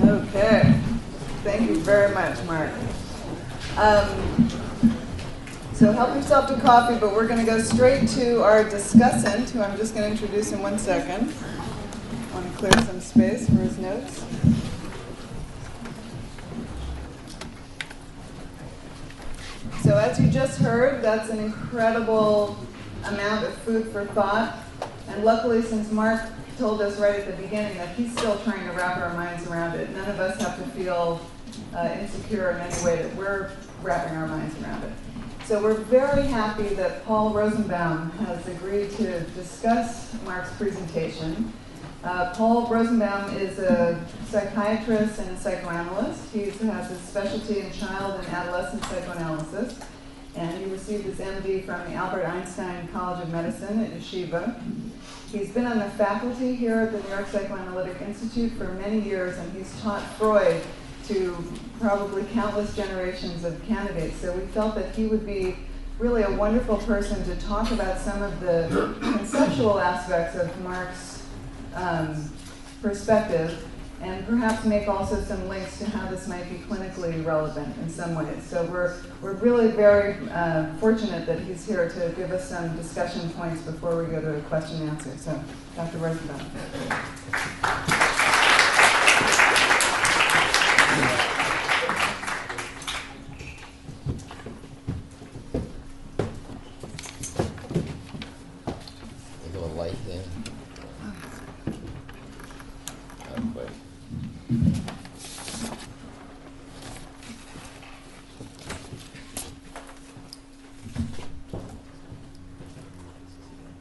Okay. Thank you very much, Mark. So help yourself to coffee, but we're going to go straight to our discussant, who I'm just going to introduce in 1 second. I want to clear some space for his notes. So as you just heard, that's an incredible amount of food for thought. And luckily, since Mark told us right at the beginning that he's still trying to wrap our minds around it, none of us have to feel insecure in any way that we're wrapping our minds around it. So we're very happy that Paul Rosenbaum has agreed to discuss Mark's presentation. Paul Rosenbaum is a psychiatrist and a psychoanalyst. He has his specialty in child and adolescent psychoanalysis, and he received his MD from the Albert Einstein College of Medicine at Yeshiva. He's been on the faculty here at the York Psychoanalytic Institute for many years, and he's taught Freud to probably countless generations of candidates. So we felt that he would be really a wonderful person to talk about some of the conceptual aspects of Mark's perspective, and perhaps make also some links to how this might be clinically relevant in some ways. So we're really very fortunate that he's here to give us some discussion points before we go to a question and answer. So, Dr. Rosenbaum.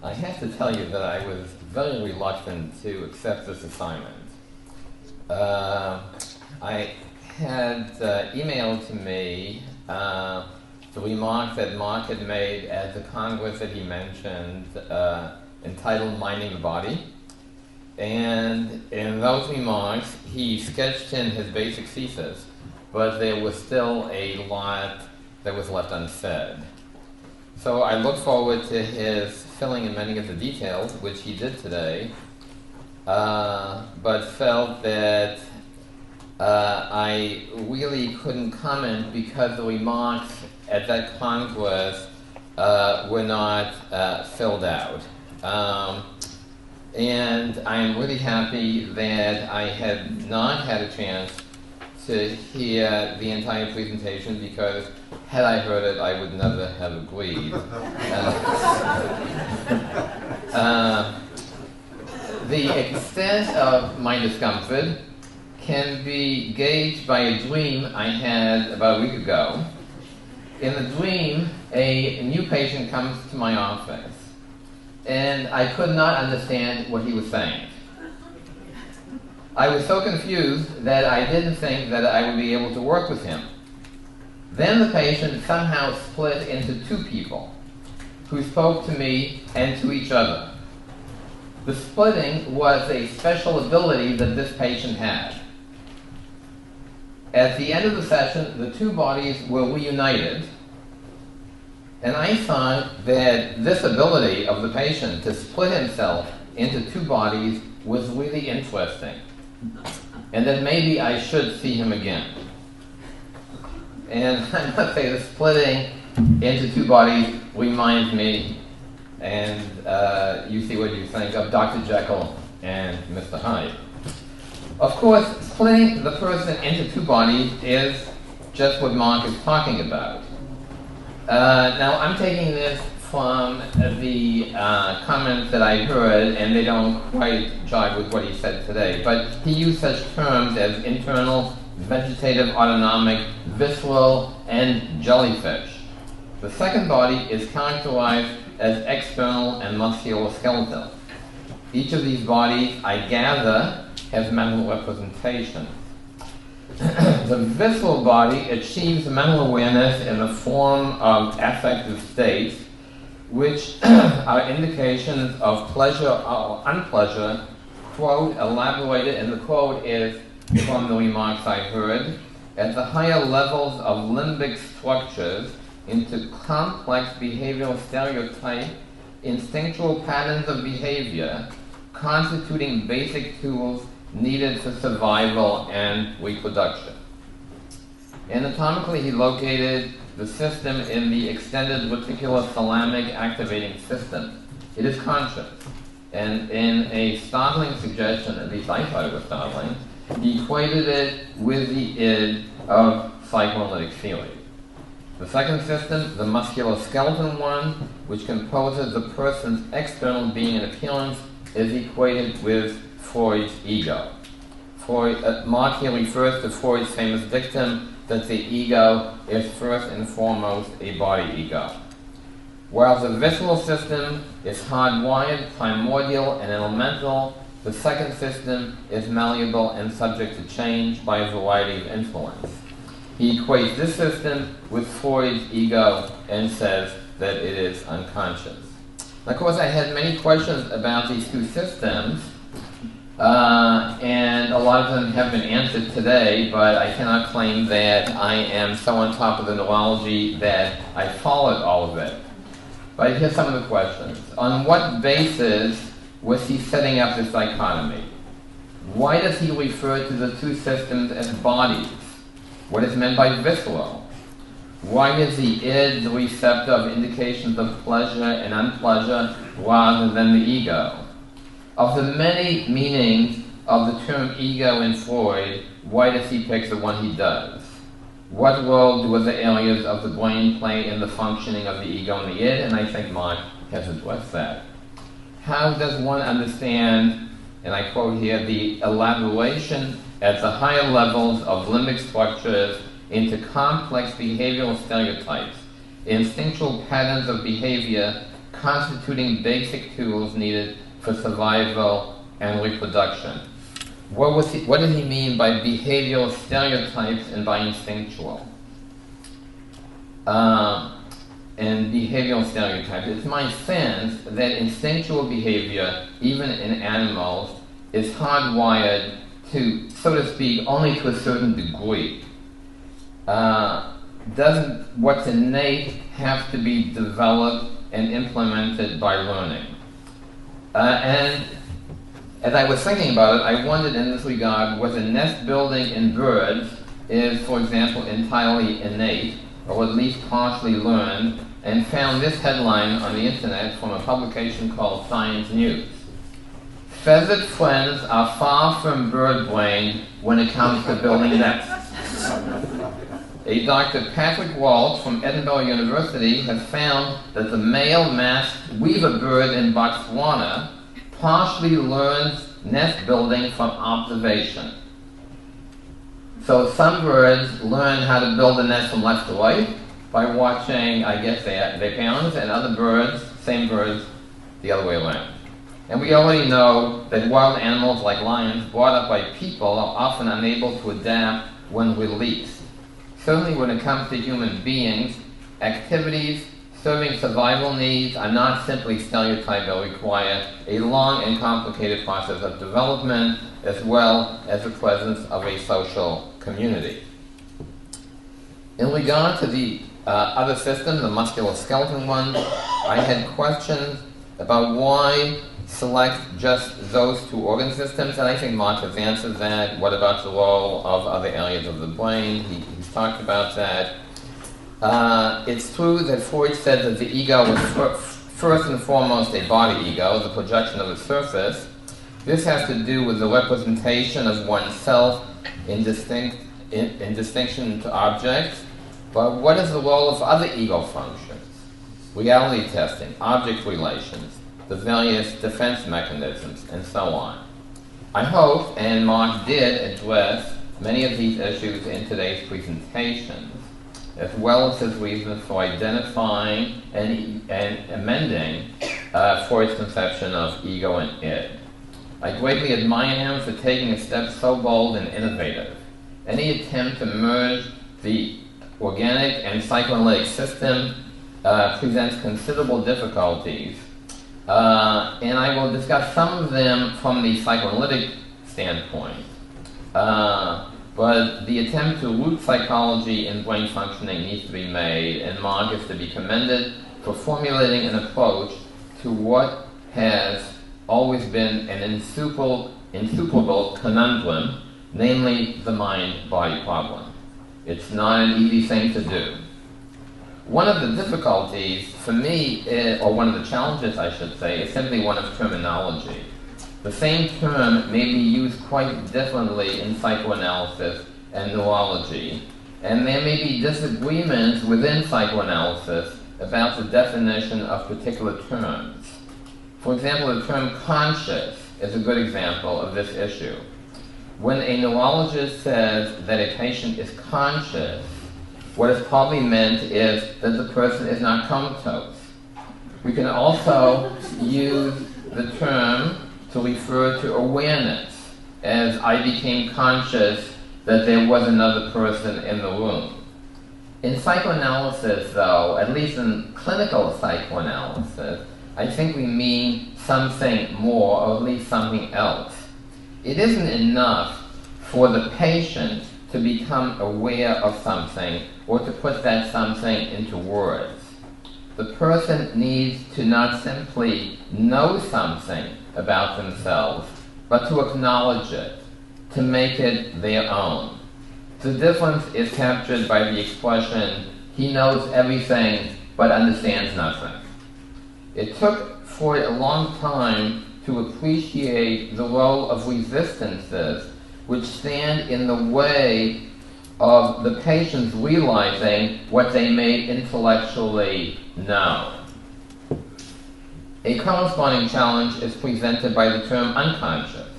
I have to tell you that I was very reluctant to accept this assignment. I had emailed to me the remark that Mark had made at the Congress that he mentioned entitled Minding the Body. And in those remarks, he sketched in his basic thesis, but there was still a lot that was left unsaid. So I look forward to his filling in many of the details, which he did today, but felt that I really couldn't comment because the remarks at that Congress were not filled out. And I am really happy that I had not had a chance to hear the entire presentation, because had I heard it, I would never have agreed. The extent of my discomfort can be gauged by a dream I had about a week ago. In the dream, a new patient comes to my office, and I could not understand what he was saying. I was so confused that I didn't think that I would be able to work with him. Then the patient somehow split into two people who spoke to me and to each other. The splitting was a special ability that this patient had. At the end of the session, the two bodies were reunited, and I thought that this ability of the patient to split himself into two bodies was really interesting, and that maybe I should see him again. And I must say, the splitting into two bodies reminds me, and you see what you think, of Dr. Jekyll and Mr. Hyde. Of course, splitting the person into two bodies is just what Mark is talking about. Now, I'm taking this from the comments that I heard, and they don't quite jive with what he said today, but he used such terms as internal, vegetative, autonomic, visceral, and jellyfish. The second body is characterized as external and musculoskeletal. Each of these bodies, I gather, has mental representation. The visceral body achieves mental awareness in the form of affective states, which are indications of pleasure or unpleasure, quote, elaborated, and the quote is from the remarks I heard, at the higher levels of limbic structures into complex behavioral stereotype, instinctual patterns of behavior, constituting basic tools needed for survival and reproduction. Anatomically, he located the system in the extended reticulothalamic activating system. It is conscious. And in a startling suggestion, at least I thought it was startling, he equated it with the id of psychoanalytic theory. The second system, the musculoskeletal one, which composes the person's external being and appearance, is equated with Freud's ego. Mark here refers to Freud's famous dictum that the ego is first and foremost a body ego. While the visceral system is hardwired, primordial, and elemental, the second system is malleable and subject to change by a variety of influence. He equates this system with Freud's ego and says that it is unconscious. Of course, I had many questions about these two systems, and a lot of them have been answered today, but I cannot claim that I am so on top of the neurology that I followed all of it. But here's some of the questions. On what basis was he setting up this dichotomy? Why does he refer to the two systems as bodies? What is meant by visceral? Why is the id the receptor of indications of pleasure and unpleasure rather than the ego? Of the many meanings of the term ego in Freud, why does he pick the one he does? What role do other areas of the brain play in the functioning of the ego and the id? And I think Mark has addressed that. How does one understand, and I quote here, the elaboration at the higher levels of limbic structures into complex behavioral stereotypes, instinctual patterns of behavior constituting basic tools needed for survival and reproduction? What did he mean by behavioral stereotypes and by instinctual? And behavioral stereotypes. It's my sense that instinctual behavior, even in animals, is hardwired to, so to speak, only to a certain degree. Doesn't what's innate have to be developed and implemented by learning? And as I was thinking about it, I wondered in this regard whether nest building in birds is, for example, entirely innate, or at least partially learned, and found this headline on the internet from a publication called Science News. Feathered friends are far from bird-brained when it comes to building nests. A Dr. Patrick Walsh from Edinburgh University has found that the male masked weaver bird in Botswana partially learns nest building from observation. So some birds learn how to build a nest from left to right by watching, I guess, their parents, and other birds, same birds, the other way around. And we already know that wild animals like lions brought up by people are often unable to adapt when released. Certainly when it comes to human beings, activities serving survival needs are not simply stereotyped, but require a long and complicated process of development as well as the presence of a social community. In regard to the other system, the musculoskeletal one, I had questions about why select just those two organ systems, and I think Mark has answered that. What about the role of other areas of the brain? He's talked about that. It's true that Freud said that the ego was first and foremost a body ego, the projection of a surface. This has to do with the representation of oneself in distinction to objects. But what is the role of other ego functions? Reality testing, object relations, the various defense mechanisms, and so on. I hope, and Mark did address many of these issues in today's presentations, as well as his reasons for identifying and amending Freud's conception of ego and id. I greatly admire him for taking a step so bold and innovative. Any attempt to merge the organic and psychoanalytic system presents considerable difficulties, and I will discuss some of them from the psychoanalytic standpoint. But the attempt to root psychology in brain functioning needs to be made, and Mark is to be commended for formulating an approach to what has always been an insuperable conundrum, namely the mind-body problem. It's not an easy thing to do. One of the difficulties for me, or one of the challenges I should say, is simply one of terminology. The same term may be used quite differently in psychoanalysis and neurology, and there may be disagreements within psychoanalysis about the definition of particular terms. For example, the term conscious is a good example of this issue. When a neurologist says that a patient is conscious, what is probably meant is that the person is not comatose. We can also use the term to refer to awareness, as I became conscious that there was another person in the room. In psychoanalysis, though, at least in clinical psychoanalysis, I think we mean something more, or at least something else. It isn't enough for the patient to become aware of something or to put that something into words. The person needs to not simply know something about themselves, but to acknowledge it, to make it their own. The difference is captured by the expression, he knows everything but understands nothing. It took Freud a long time to appreciate the role of resistances which stand in the way of the patients realizing what they may intellectually know. A corresponding challenge is presented by the term unconscious.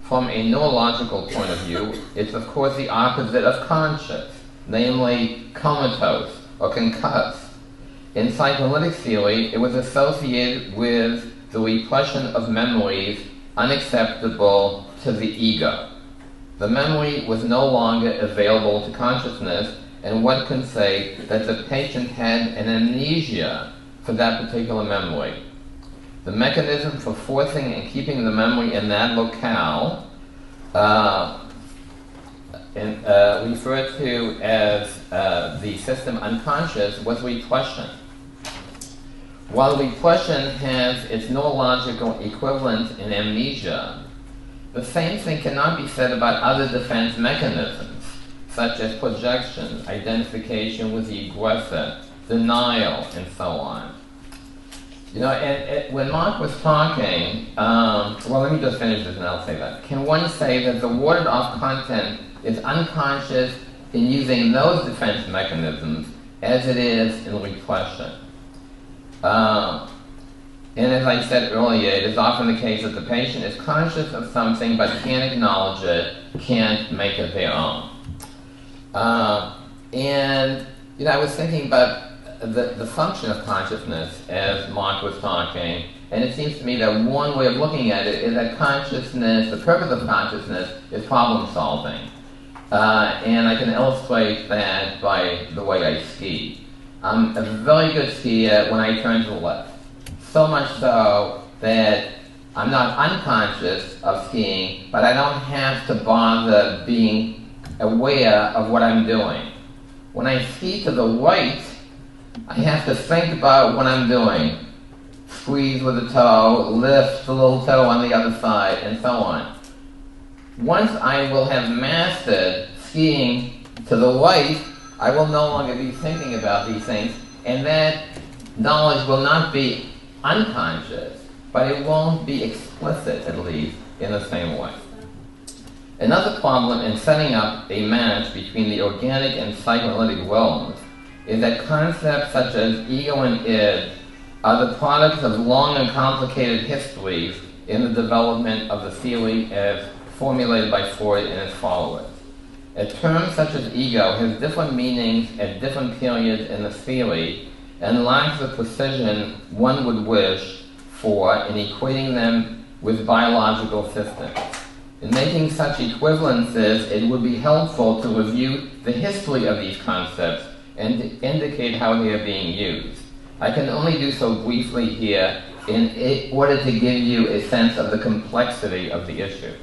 From a neurological point of view, it's of course the opposite of conscious, namely comatose or concussed. In psychoanalytic theory, it was associated with the repression of memories unacceptable to the ego. The memory was no longer available to consciousness, and one can say that the patient had an amnesia for that particular memory. The mechanism for forcing and keeping the memory in that locale, referred to as the system unconscious, was repression. While repression has its neurological equivalent in amnesia, the same thing cannot be said about other defense mechanisms, such as projection, identification with the aggressor, denial, and so on. You know, and when Mark was talking, well, let me just finish this and I'll say that. Can one say that the warded-off content is unconscious in using those defense mechanisms as it is in repression? And as I said earlier, it is often the case that the patient is conscious of something but can't acknowledge it, can't make it their own. And, you know, I was thinking about the function of consciousness as Mark was talking, and it seems to me that one way of looking at it is that consciousness, the purpose of consciousness, is problem solving. And I can illustrate that by the way I ski. I'm a very good skier when I turn to the left. So much so that I'm not unconscious of skiing, but I don't have to bother being aware of what I'm doing. When I ski to the right, I have to think about what I'm doing. Squeeze with the toe, lift the little toe on the other side, and so on. Once I will have mastered skiing to the right, I will no longer be thinking about these things, and that knowledge will not be unconscious, but it won't be explicit, at least, in the same way. Another problem in setting up a match between the organic and psychoanalytic realms is that concepts such as ego and id are the products of long and complicated histories in the development of the theory as formulated by Freud and his followers. A term such as ego has different meanings at different periods in the theory and lacks the precision one would wish for in equating them with biological systems. In making such equivalences, it would be helpful to review the history of these concepts and to indicate how they are being used. I can only do so briefly here in order to give you a sense of the complexity of the issue.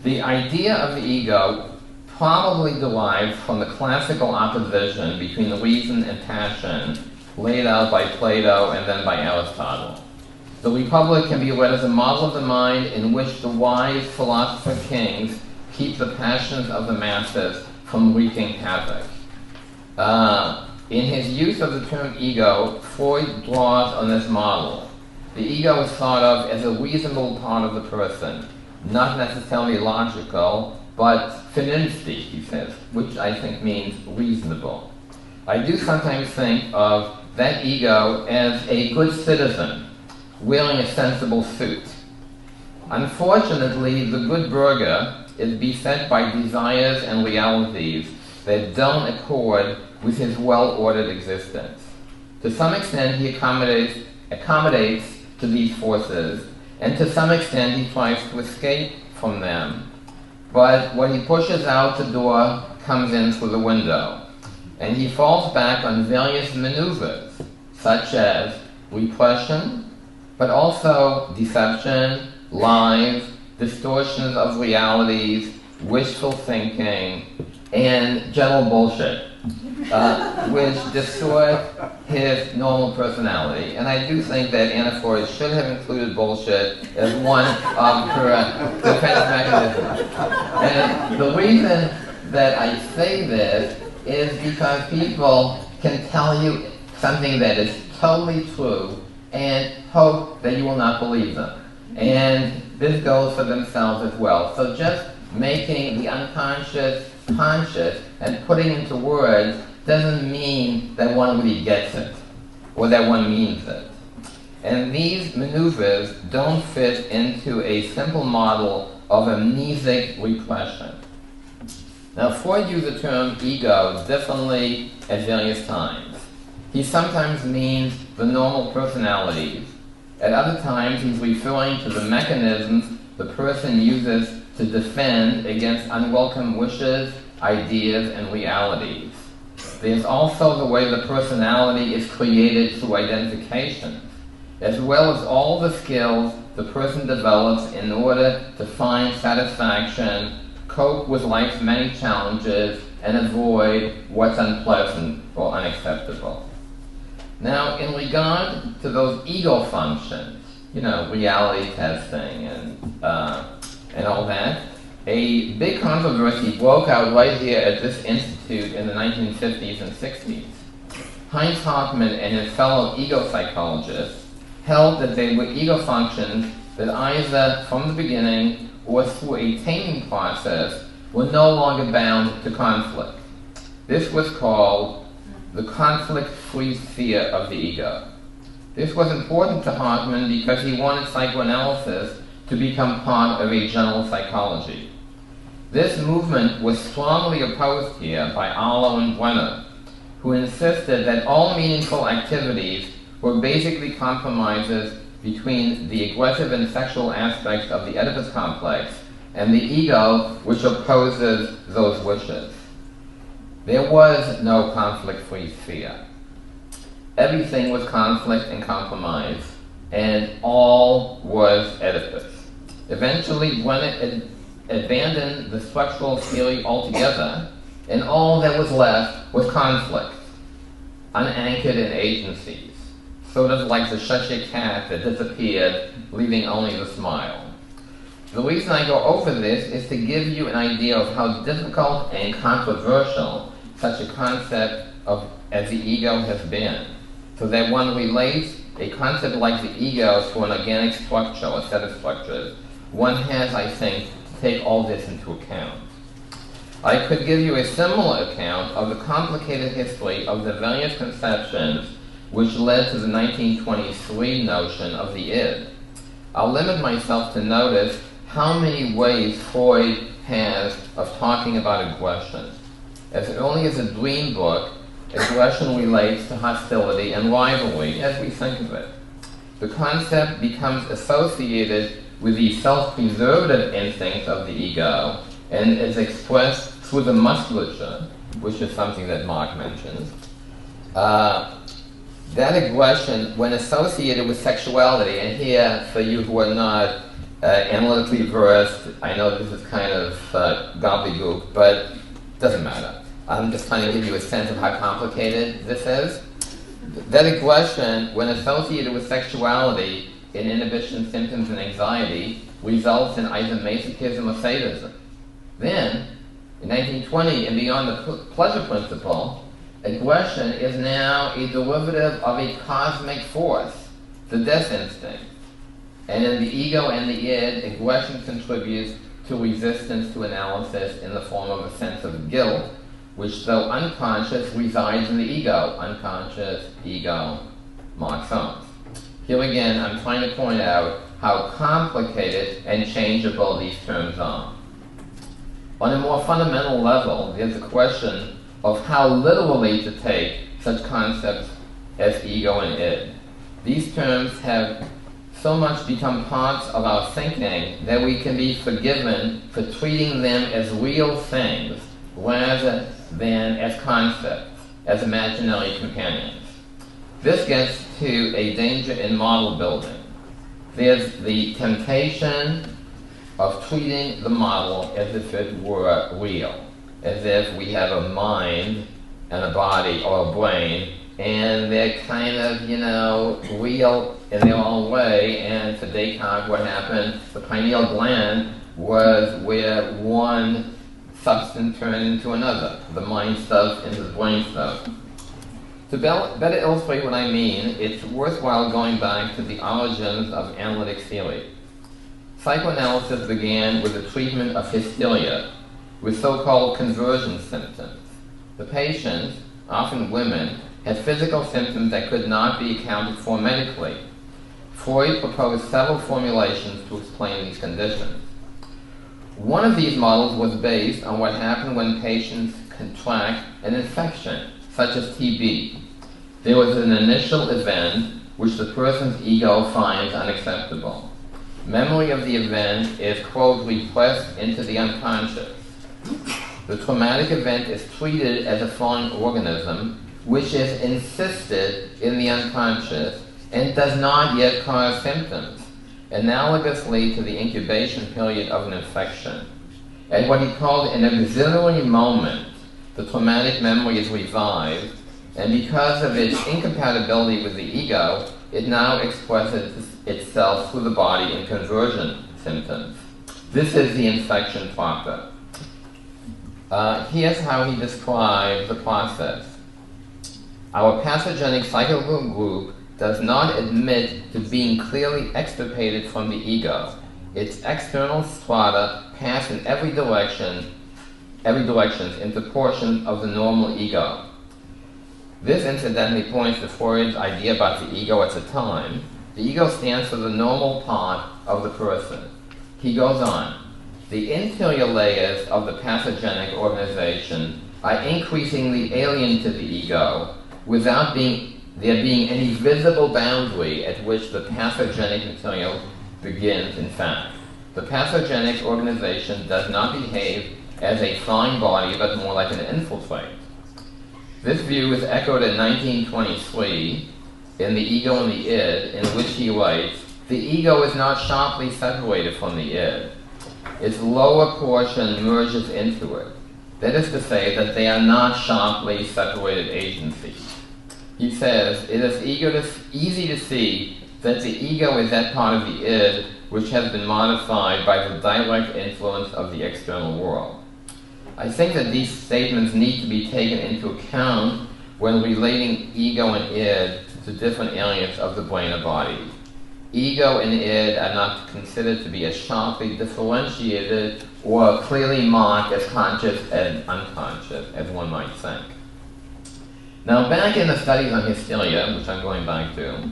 The idea of the ego probably derives from the classical opposition between reason and passion laid out by Plato and then by Aristotle. The Republic can be read as a model of the mind in which the wise philosopher kings keep the passions of the masses from wreaking havoc. In his use of the term ego, Freud draws on this model. The ego is thought of as a reasonable part of the person, not necessarily logical, but vernünftig, he says, which I think means reasonable. I do sometimes think of that ego as a good citizen wearing a sensible suit. Unfortunately, the good burgher is beset by desires and realities that don't accord with his well-ordered existence. To some extent, he accommodates to these forces, and to some extent he tries to escape from them. But when he pushes out the door, comes in through the window, and he falls back on various maneuvers, such as repression, but also deception, lies, distortions of realities, wishful thinking, and general bullshit, which distort his normal personality. And I do think that Anna Freud should have included bullshit as one of her defense mechanisms. And the reason that I say this is because people can tell you something that is totally true and hope that you will not believe them. And this goes for themselves as well. So just making the unconscious conscious and putting into words doesn't mean that one really gets it or that one means it. And these maneuvers don't fit into a simple model of amnesic repression. Now, Freud used the term ego differently at various times. He sometimes means the normal personalities. At other times, he's referring to the mechanisms the person uses to defend against unwelcome wishes, ideas, and realities. There's also the way the personality is created through identification, as well as all the skills the person develops in order to find satisfaction, cope with life's many challenges, and avoid what's unpleasant or unacceptable. Now, in regard to those ego functions, reality testing and all that, a big controversy broke out right here at this institute in the 1950s and 60s. Heinz Hoffmann and his fellow ego psychologists held that they were ego functions that either from the beginning or through a taming process were no longer bound to conflict. This was called the conflict-free sphere of the ego. This was important to Hoffmann because he wanted psychoanalysis to become part of a general psychology. This movement was strongly opposed here by Arlo and Brenner, who insisted that all meaningful activities were basically compromises between the aggressive and sexual aspects of the Oedipus complex and the ego, which opposes those wishes. There was no conflict-free sphere. Everything was conflict and compromise, and all was Oedipus. Eventually, Brenner abandoned the structural theory altogether, and all that was left was conflict, unanchored in agencies, sort of like the Cheshire cat that disappeared, leaving only the smile. The reason I go over this is to give you an idea of how difficult and controversial such a concept as the ego has been, so that one relates a concept like the ego to an organic structure or set of structures. One has, I think, to take all this into account. I could give you a similar account of the complicated history of the various conceptions which led to the 1923 notion of the id. I'll limit myself to notice how many ways Freud has of talking about aggression. As early as a dream book, aggression relates to hostility and rivalry as we think of it. The concept becomes associated with the self-preservative instincts of the ego and is expressed through the musculature, which is something that Mark mentions. That aggression, when associated with sexuality, and here, for you who are not analytically versed, I know this is kind of gobbledygook, but it doesn't matter. I'm just trying to give you a sense of how complicated this is. That aggression, when associated with sexuality, in inhibition symptoms and anxiety results in either masochism or sadism. Then, in 1920 and beyond the pleasure principle, aggression is now a derivative of a cosmic force, the death instinct. And in the ego and the id, aggression contributes to resistance to analysis in the form of a sense of guilt, which, though unconscious, resides in the ego. Unconscious, ego, Mark Solms. Here again, I'm trying to point out how complicated and changeable these terms are. On a more fundamental level, there's a question of how literally to take such concepts as ego and id. These terms have so much become parts of our thinking that we can be forgiven for treating them as real things rather than as concepts, as imaginary companions. This gets to a danger in model building. There's the temptation of treating the model as if it were real, as if we have a mind and a body or a brain, and they're kind of, real in their own way. And for Descartes, what happened? The pineal gland was where one substance turned into another, the mind stuff into the brain stuff. To better illustrate what I mean, it's worthwhile going back to the origins of analytic theory. Psychoanalysis began with the treatment of hysteria, with so-called conversion symptoms. The patients, often women, had physical symptoms that could not be accounted for medically. Freud proposed several formulations to explain these conditions. One of these models was based on what happened when patients contract an infection, such as TB. There was an initial event which the person's ego finds unacceptable. Memory of the event is, quote, repressed into the unconscious. The traumatic event is treated as a foreign organism which is insisted in the unconscious and does not yet cause symptoms, analogously to the incubation period of an infection. At what he called an auxiliary moment, the traumatic memory is revived, and because of its incompatibility with the ego, it now expresses itself through the body in conversion symptoms. This is the infection proper. Here's how he describes the process. Our pathogenic psychical group does not admit to being clearly extirpated from the ego. Its external strata pass in every direction into portions of the normal ego. This incidentally points to Freud's idea about the ego at the time. The ego stands for the normal part of the person. He goes on. The interior layers of the pathogenic organization are increasingly alien to the ego, without there being any visible boundary at which the pathogenic material begins, in fact. The pathogenic organization does not behave as a foreign body, but more like an infiltrate. This view is echoed in 1923 in The Ego and the Id, in which he writes, the ego is not sharply separated from the id. Its lower portion merges into it. That is to say that they are not sharply separated agencies. He says, it is easy to see that the ego is that part of the id which has been modified by the direct influence of the external world. I think that these statements need to be taken into account when relating ego and id to different areas of the brain or body. Ego and id are not considered to be as sharply differentiated or clearly marked as conscious and unconscious as one might think. Now, back in the studies on hysteria, which I'm going back to,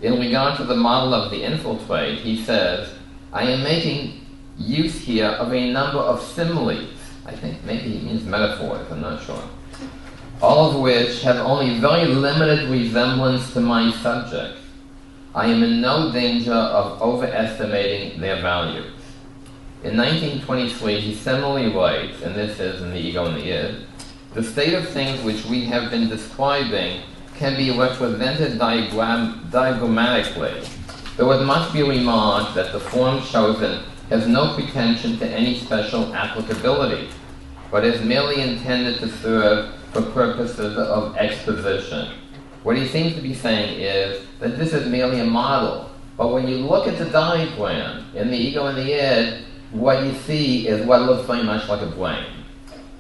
in regard to the model of the infiltrate, he says, I am making use here of a number of similes. I think maybe he means metaphors, I'm not sure. All of which have only very limited resemblance to my subject. I am in no danger of overestimating their values. In 1923, he similarly writes, and this is in The Ego and the Id, the state of things which we have been describing can be represented diagrammatically, though it must be remarked that the form chosen has no pretension to any special applicability, but is merely intended to serve for purposes of exposition. What he seems to be saying is that this is merely a model, But when you look at the diagram in the ego and the id, what you see is what looks very much like a brain.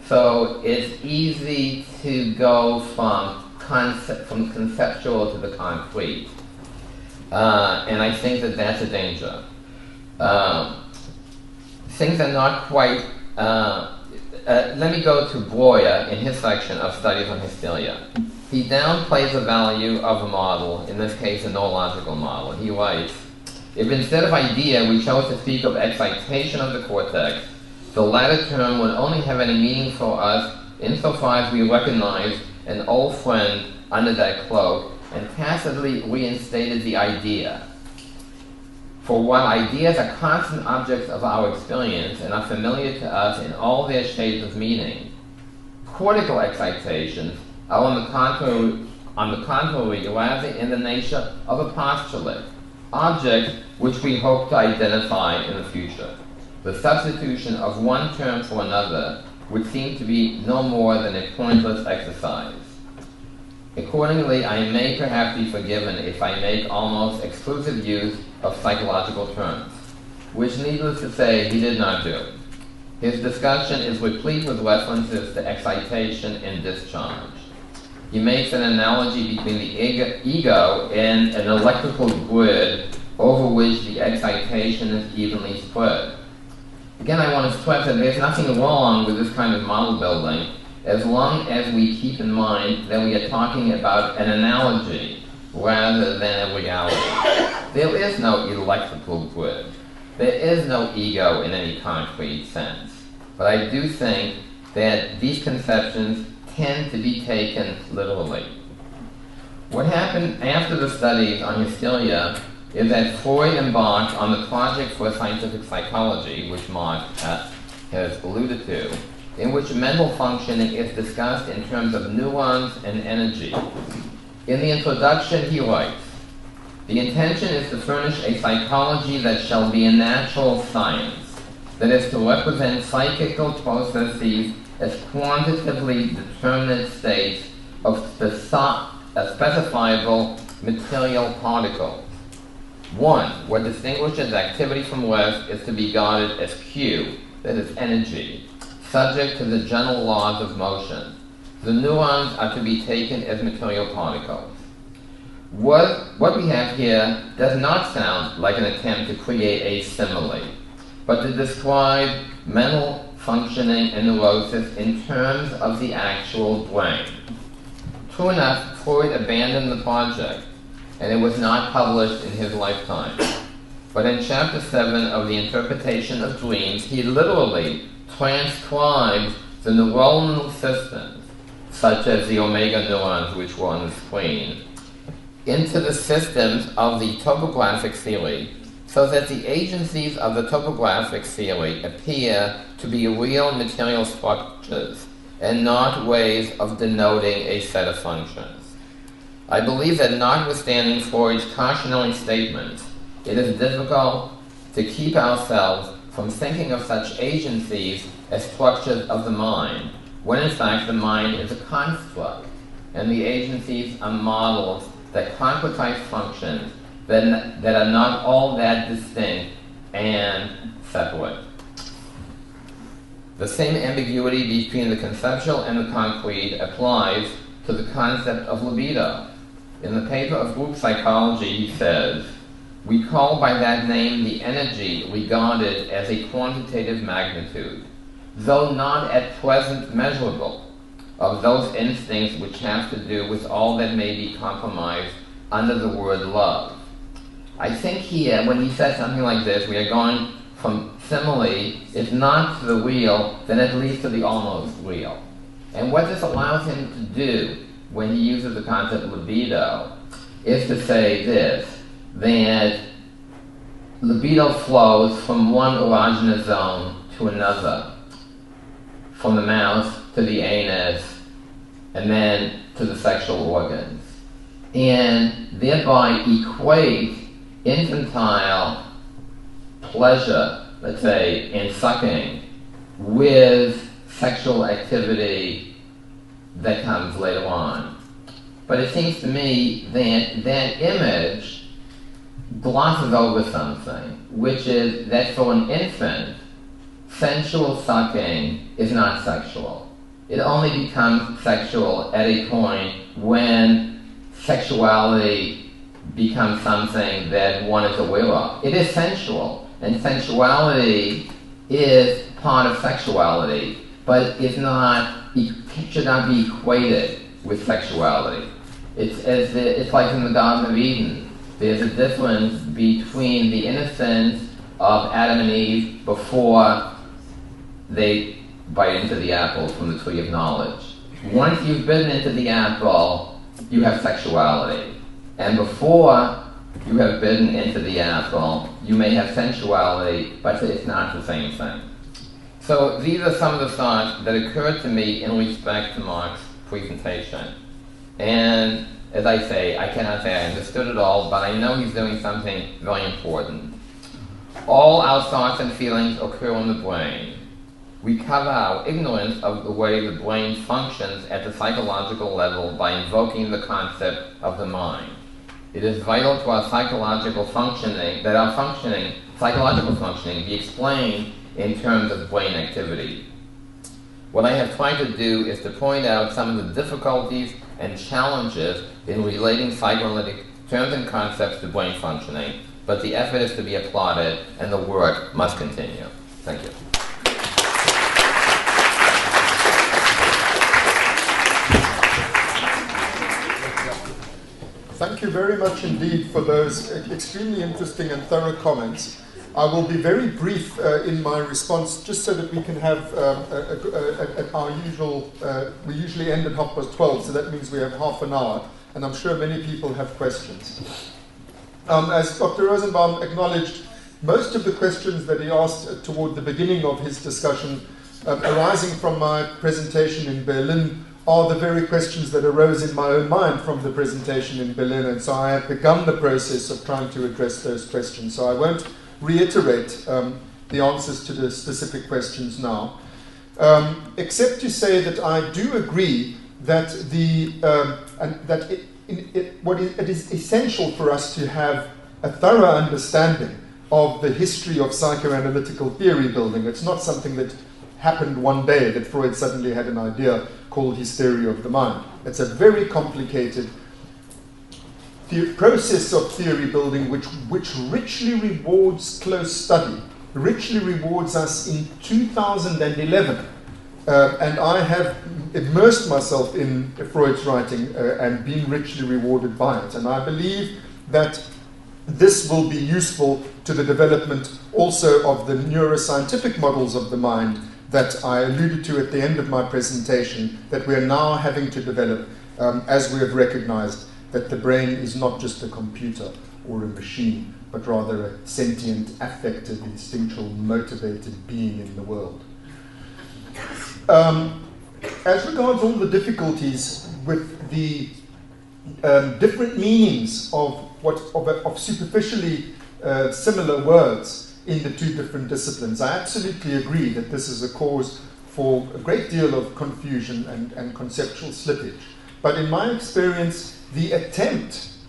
So it's easy to go from conceptual to the concrete. And I think that that's a danger. Things are not quite... let me go to Groote in his section of studies on hysteria. He downplays the value of a model, in this case a neurological model. He writes, if instead of idea we chose to speak of excitation of the cortex, the latter term would only have any meaning for us insofar as we recognize an old friend under that cloak and tacitly reinstated the idea. For while ideas are constant objects of our experience and are familiar to us in all their shades of meaning, cortical excitations are on the contrary rather in the nature of a postulate, object which we hope to identify in the future. The substitution of one term for another would seem to be no more than a pointless exercise. Accordingly, I may perhaps be forgiven if I make almost exclusive use of psychological terms, which needless to say he did not do. His discussion is replete with references to excitation and discharge. He makes an analogy between the ego and an electrical grid over which the excitation is evenly spread. Again, I want to stress that there's nothing wrong with this kind of model building as long as we keep in mind that we are talking about an analogy rather than a reality. There is no electrical grid. There is no ego in any concrete sense. But I do think that these conceptions tend to be taken literally. What happened after the studies on hysteria is that Freud embarked on the Project for Scientific Psychology, which Mark has alluded to, in which mental functioning is discussed in terms of neurons and energy. In the introduction, he writes, the intention is to furnish a psychology that shall be a natural science, that is to represent psychical processes as quantitatively determinate states of specifiable material particles. One, what distinguishes activity from rest is to be regarded as Q, that is energy, subject to the general laws of motion. The neurons are to be taken as material particles. What we have here does not sound like an attempt to create a simile, but to describe mental functioning and neurosis in terms of the actual brain. True enough, Freud abandoned the project, and it was not published in his lifetime. But in Chapter 7 of the Interpretation of Dreams, he literally transcribes the neuronal systems, such as the omega neurons which were on the screen, into the systems of the topographic theory, so that the agencies of the topographic theory appear to be real material structures and not ways of denoting a set of functions. I believe that notwithstanding Freud's cautionary statements, it is difficult to keep ourselves from thinking of such agencies as structures of the mind, when in fact the mind is a construct, and the agencies are models that concretize functions that are not all that distinct and separate. The same ambiguity between the conceptual and the concrete applies to the concept of libido. In the paper of Group Psychology, he says, we call by that name the energy regarded as a quantitative magnitude, though not at present measurable, of those instincts which have to do with all that may be compromised under the word love. I think here, when he says something like this, we are going from simile, if not to the real, then at least to the almost real. And what this allows him to do when he uses the concept of libido is to say this, that libido flows from one erogenous zone to another, from the mouth to the anus, and then to the sexual organs, and thereby equate infantile pleasure, let's say, in sucking, with sexual activity that comes later on. But it seems to me that that image glosses over something, which is that for an infant, sensual sucking is not sexual. It only becomes sexual at a point when sexuality becomes something that one is aware of. It is sensual, and sensuality is part of sexuality, but it should not be equated with sexuality. It's like in the Garden of Eden. There's a difference between the innocence of Adam and Eve before they bite into the apple from the tree of knowledge. Once you've bitten into the apple, you have sexuality. And before you have bitten into the apple, you may have sensuality, but it's not the same thing. So these are some of the thoughts that occurred to me in respect to Mark's presentation. And as I say, I cannot say I understood it all, but I know he's doing something very important. All our thoughts and feelings occur in the brain. We cover our ignorance of the way the brain functions at the psychological level by invoking the concept of the mind. It is vital to our psychological functioning that our psychological functioning be explained in terms of brain activity. What I have tried to do is to point out some of the difficulties and challenges in relating psychoanalytic terms and concepts to brain functioning, but the effort is to be applauded and the work must continue. Thank you. Thank you very much indeed for those extremely interesting and thorough comments. I will be very brief in my response, just so that we can have our usual, we usually end at 12:30, so that means we have half an hour, and I'm sure many people have questions. As Dr. Rosenbaum acknowledged, most of the questions that he asked toward the beginning of his discussion, arising from my presentation in Berlin, are the very questions that arose in my own mind from the presentation in Berlin, and so I have begun the process of trying to address those questions. So I won't reiterate the answers to the specific questions now, except to say that I do agree that it is essential for us to have a thorough understanding of the history of psychoanalytical theory building. It's not something that happened one day that Freud suddenly had an idea called his theory of the mind. It's a very complicated process of theory building which richly rewards close study, richly rewards us in 2011. And I have immersed myself in Freud's writing and been richly rewarded by it. And I believe that this will be useful to the development also of the neuroscientific models of the mind that I alluded to at the end of my presentation, that we are now having to develop as we have recognized that the brain is not just a computer or a machine, but rather a sentient, affective, instinctual, motivated being in the world. As regards all the difficulties with the different meanings of superficially similar words in the two different disciplines, I absolutely agree that this is a cause for a great deal of confusion and conceptual slippage. But in my experience, the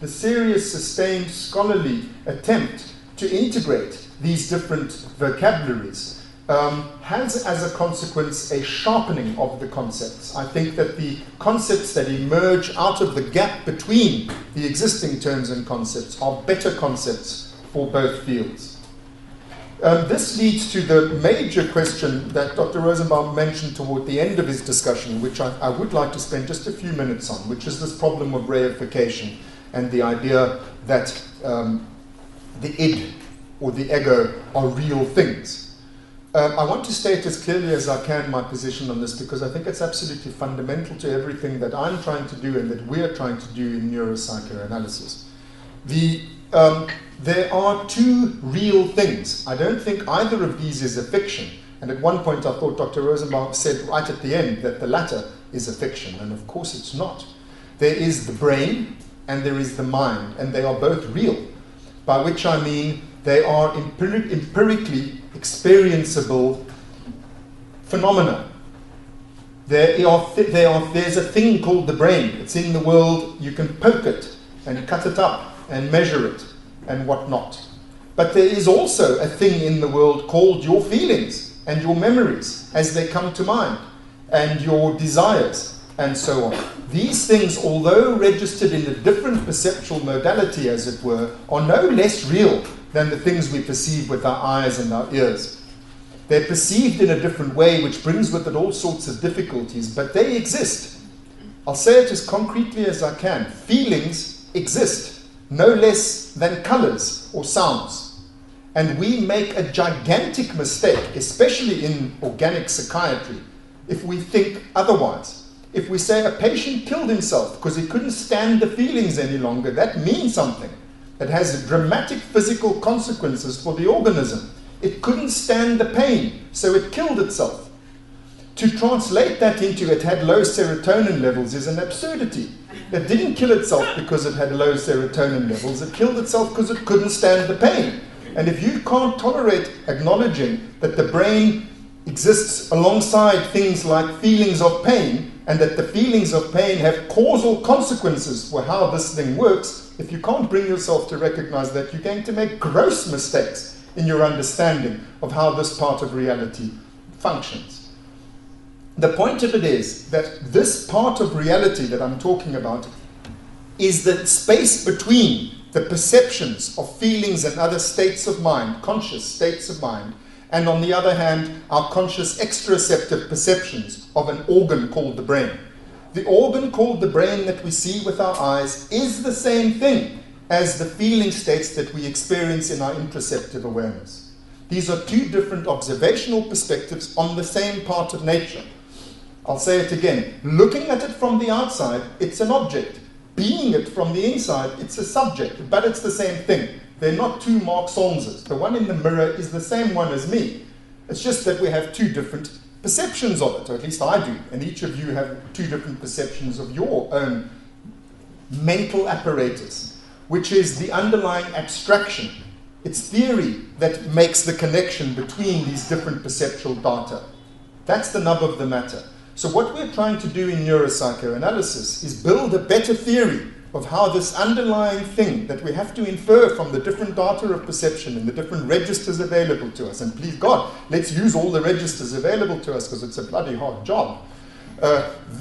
serious, sustained, scholarly attempt to integrate these different vocabularies has as a consequence a sharpening of the concepts. I think that the concepts that emerge out of the gap between the existing terms and concepts are better concepts for both fields. This leads to the major question that Dr. Rosenbaum mentioned toward the end of his discussion, which I would like to spend just a few minutes on, which is this problem of reification and the idea that the id or the ego are real things. I want to state as clearly as I can my position on this, because I think it's absolutely fundamental to everything that I'm trying to do and that we're trying to do in neuropsychoanalysis. There are two real things. I don't think either of these is a fiction. And at one point I thought Dr. Rosenbaum said right at the end that the latter is a fiction, and of course it's not. There is the brain and there is the mind, and they are both real, by which I mean they are empirically experienceable phenomena. There's a thing called the brain. It's in the world. You can poke it and cut it up and measure it. and what not. But there is also a thing in the world called your feelings and your memories as they come to mind, and your desires, and so on. These things, although registered in a different perceptual modality, as it were, are no less real than the things we perceive with our eyes and our ears. They're perceived in a different way, which brings with it all sorts of difficulties, but they exist. I'll say it as concretely as I can. Feelings exist, no less than colors or sounds. And we make a gigantic mistake, especially in organic psychiatry, if we think otherwise. If we say a patient killed himself because he couldn't stand the feelings any longer, that means something. It has dramatic physical consequences for the organism. It couldn't stand the pain, so it killed itself. To translate that into it had low serotonin levels is an absurdity. It didn't kill itself because it had low serotonin levels. It killed itself because it couldn't stand the pain. And if you can't tolerate acknowledging that the brain exists alongside things like feelings of pain, and that the feelings of pain have causal consequences for how this thing works, if you can't bring yourself to recognize that, you're going to make gross mistakes in your understanding of how this part of reality functions. The point of it is that this part of reality that I'm talking about is the space between the perceptions of feelings and other states of mind, conscious states of mind, and on the other hand, our conscious exteroceptive perceptions of an organ called the brain. The organ called the brain that we see with our eyes is the same thing as the feeling states that we experience in our interoceptive awareness. These are two different observational perspectives on the same part of nature. I'll say it again. Looking at it from the outside, it's an object. Being it from the inside, it's a subject, but it's the same thing. They're not two Mark Solmses. The one in the mirror is the same one as me. It's just that we have two different perceptions of it, or at least I do, and each of you have two different perceptions of your own mental apparatus, which is the underlying abstraction. It's theory that makes the connection between these different perceptual data. That's the nub of the matter. So what we're trying to do in neuropsychoanalysis is build a better theory of how this underlying thing that we have to infer from the different data of perception and the different registers available to us, and please God, let's use all the registers available to us because it's a bloody hard job.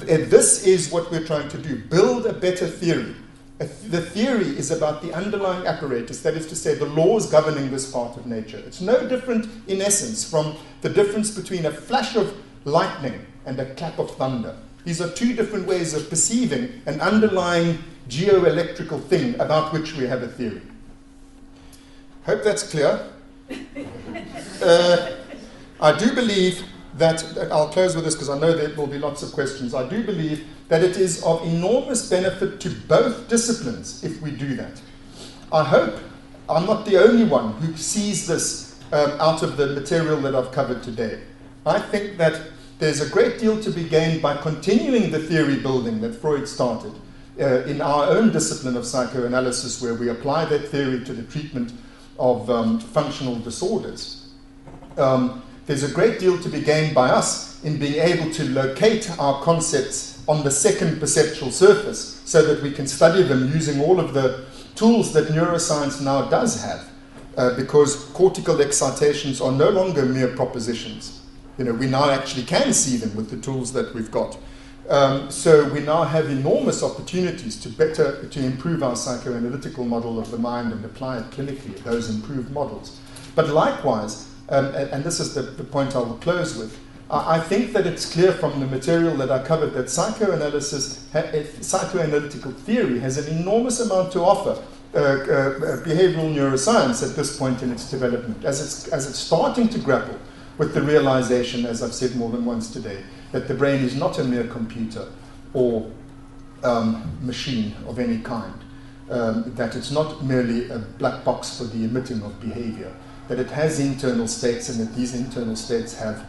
This is what we're trying to do, build a better theory. The theory is about the underlying apparatus, that is to say the laws governing this part of nature. It's no different in essence from the difference between a flash of lightning and a clap of thunder. These are two different ways of perceiving an underlying geoelectrical thing about which we have a theory. Hope that's clear. I do believe that, I'll close with this because I know there will be lots of questions. I do believe that it is of enormous benefit to both disciplines if we do that. I hope I'm not the only one who sees this out of the material that I've covered today. I think that there's a great deal to be gained by continuing the theory building that Freud started in our own discipline of psychoanalysis, where we apply that theory to the treatment of functional disorders. There's a great deal to be gained by us in being able to locate our concepts on the second perceptual surface so that we can study them using all of the tools that neuroscience now does have, because cortical excitations are no longer mere propositions. You know, we now actually can see them with the tools that we've got. So we now have enormous opportunities to improve our psychoanalytical model of the mind and apply it clinically, those improved models. But likewise, and this is the point I will close with, I think that it's clear from the material that I covered that psychoanalysis, psychoanalytical theory has an enormous amount to offer behavioral neuroscience at this point in its development, as it's starting to grapple with the realization, as I've said more than once today, that the brain is not a mere computer or machine of any kind, that it's not merely a black box for the emitting of behavior, that it has internal states and that these internal states have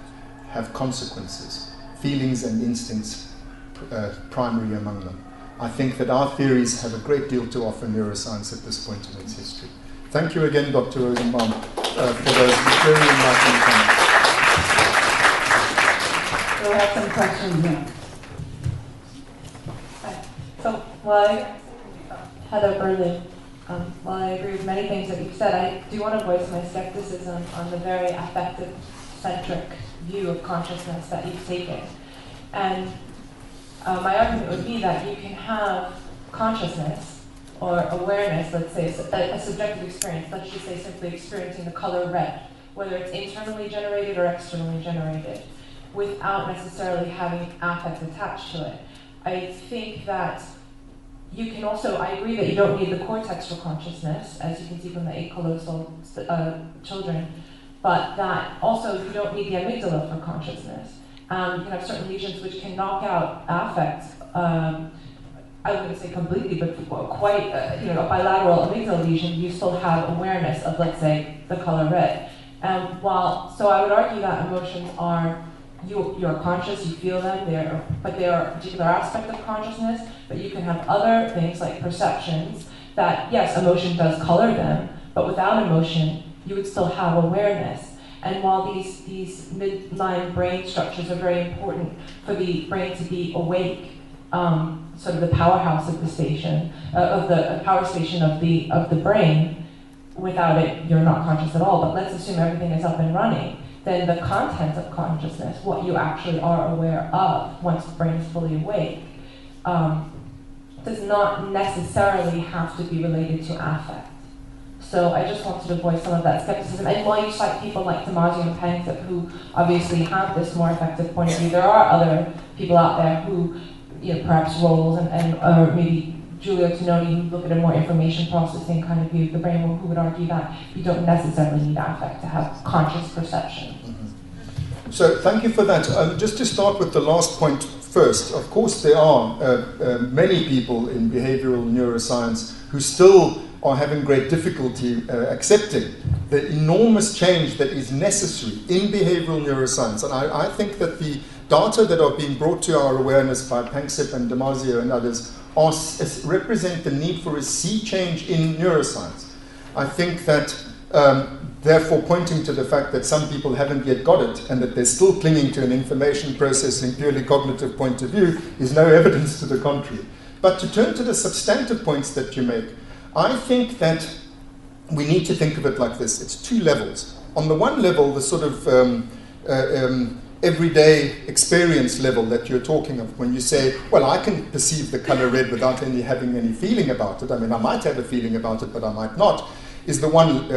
consequences, feelings and instincts primary among them. I think that our theories have a great deal to offer neuroscience at this point in its history. Thank you again, Dr. Rosenbaum, for those very enlightening comments. We'll have some questions now. So, Heather Burnley, While I agree with many things that you've said, I do want to voice my skepticism on the very affective-centric view of consciousness that you've taken. And my argument would be that you can have consciousness or awareness, let's say a subjective experience, let's just say simply experiencing the color red, whether it's internally generated or externally generated, without necessarily having affect attached to it. I think that you can also, I agree that you don't need the cortex for consciousness, as you can see from the 8 callosal children, but that also you don't need the amygdala for consciousness. You can have certain lesions which can knock out affect, I wouldn't say completely, but quite, a bilateral amygdala lesion, you still have awareness of, let's say, the color red. So I would argue that emotions are, you're conscious, you feel them, but they are a particular aspect of consciousness, but you can have other things like perceptions that, yes, emotion does color them, but without emotion, you would still have awareness. And while these midline brain structures are very important for the brain to be awake, sort of the powerhouse of the station, of the power station of the brain, without it, you're not conscious at all. But let's assume everything is up and running. Then the content of consciousness, what you actually are aware of once the brain is fully awake, does not necessarily have to be related to affect. So I just wanted to voice some of that skepticism. And while you cite people like Damasio and Panksepp, who obviously have this more effective point of view, there are other people out there who, perhaps Rolls or maybe Giulio Tononi, who look at a more information processing kind of view of the brain, who would argue that you don't necessarily need affect to have conscious perception. Mm-hmm. So thank you for that. Just to start with the last point first, of course there are many people in behavioral neuroscience who still are having great difficulty accepting the enormous change that is necessary in behavioral neuroscience. And I think that the data that are being brought to our awareness by Panksepp and Damasio and others represent the need for a sea change in neuroscience. I think that, therefore, pointing to the fact that some people haven't yet got it and that they're still clinging to an information processing, purely cognitive point of view is no evidence to the contrary. But to turn to the substantive points that you make, I think that we need to think of it like this. It's 2 levels. On the one level, the sort of everyday experience level that you're talking of, when you say, well, I can perceive the color red without having any feeling about it. I mean, I might have a feeling about it, but I might not, is the one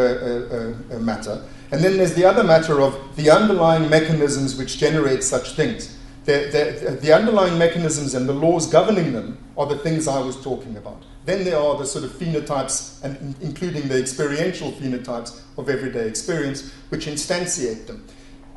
matter. And then there's the other matter of the underlying mechanisms which generate such things. The underlying mechanisms and the laws governing them are the things I was talking about. Then there are the sort of phenotypes, and including the experiential phenotypes of everyday experience, which instantiate them.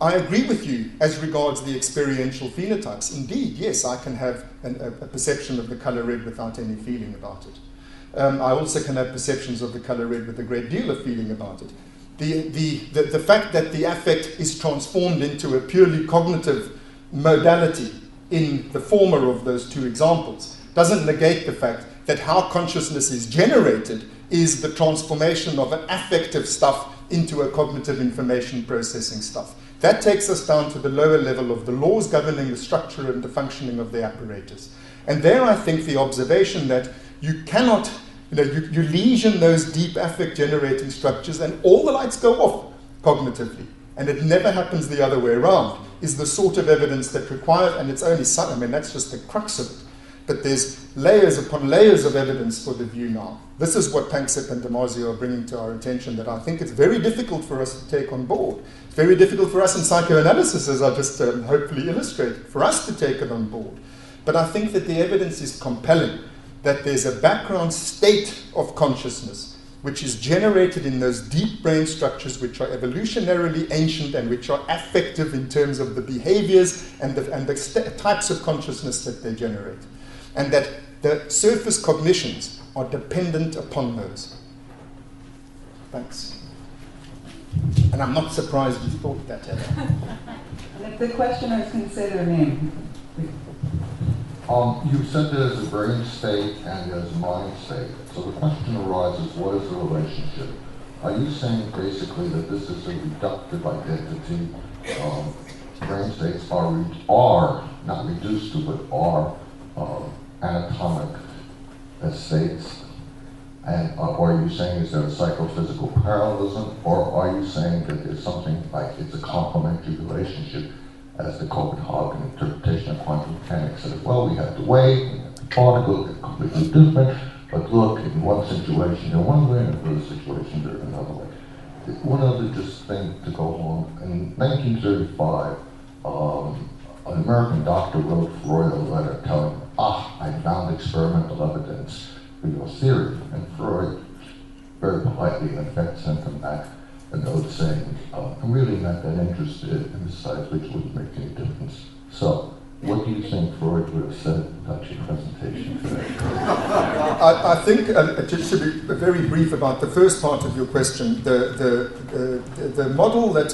I agree with you as regards the experiential phenotypes. Indeed, yes, I can have a perception of the color red without any feeling about it. I also can have perceptions of the color red with a great deal of feeling about it. The fact that the affect is transformed into a purely cognitive modality in the former of those 2 examples doesn't negate the fact that how consciousness is generated is the transformation of an affective stuff into a cognitive information processing stuff. That takes us down to the lower level of the laws governing the structure and the functioning of the apparatus. And there I think the observation that you cannot, you lesion those deep affect generating structures and all the lights go off cognitively. And it never happens the other way around, is the sort of evidence that requires, and it's only some, I mean, that's just the crux of it. But there's layers upon layers of evidence for the view now. This is what Panksepp and Damasio are bringing to our attention, that I think it's very difficult for us to take on board. It's very difficult for us in psychoanalysis, as I'll just hopefully illustrate, for us to take it on board. But I think that the evidence is compelling, that there's a background state of consciousness which is generated in those deep brain structures which are evolutionarily ancient and which are affective in terms of the behaviors and the types of consciousness that they generate. And that the surface cognitions are dependent upon those. Thanks. And I'm not surprised you thought that, Ella. And if the questioners can say their name. You said there's a brain state and there's a mind state. So the question arises, what is the relationship? Are you saying basically that this is a reductive identity? Brain states are not reduced to, but are anatomic states, And are you saying is there a psychophysical parallelism, or are you saying that there's something like it's a complementary relationship, as the Copenhagen interpretation of quantum mechanics said, well, we have the wave, we have the particle, they're completely different, but look, in one situation they're one way, and in another situation they're another way. One other just thing to go on, in 1935, an American doctor wrote Freud a letter telling him, I found experimental evidence for your theory. And Freud, very politely, in effect, sent him back a note saying, I'm really not that interested in the science, which wouldn't make any difference. So, what do you think Freud would have said about your presentation today? I think, just to be very brief about the first part of your question, the model that,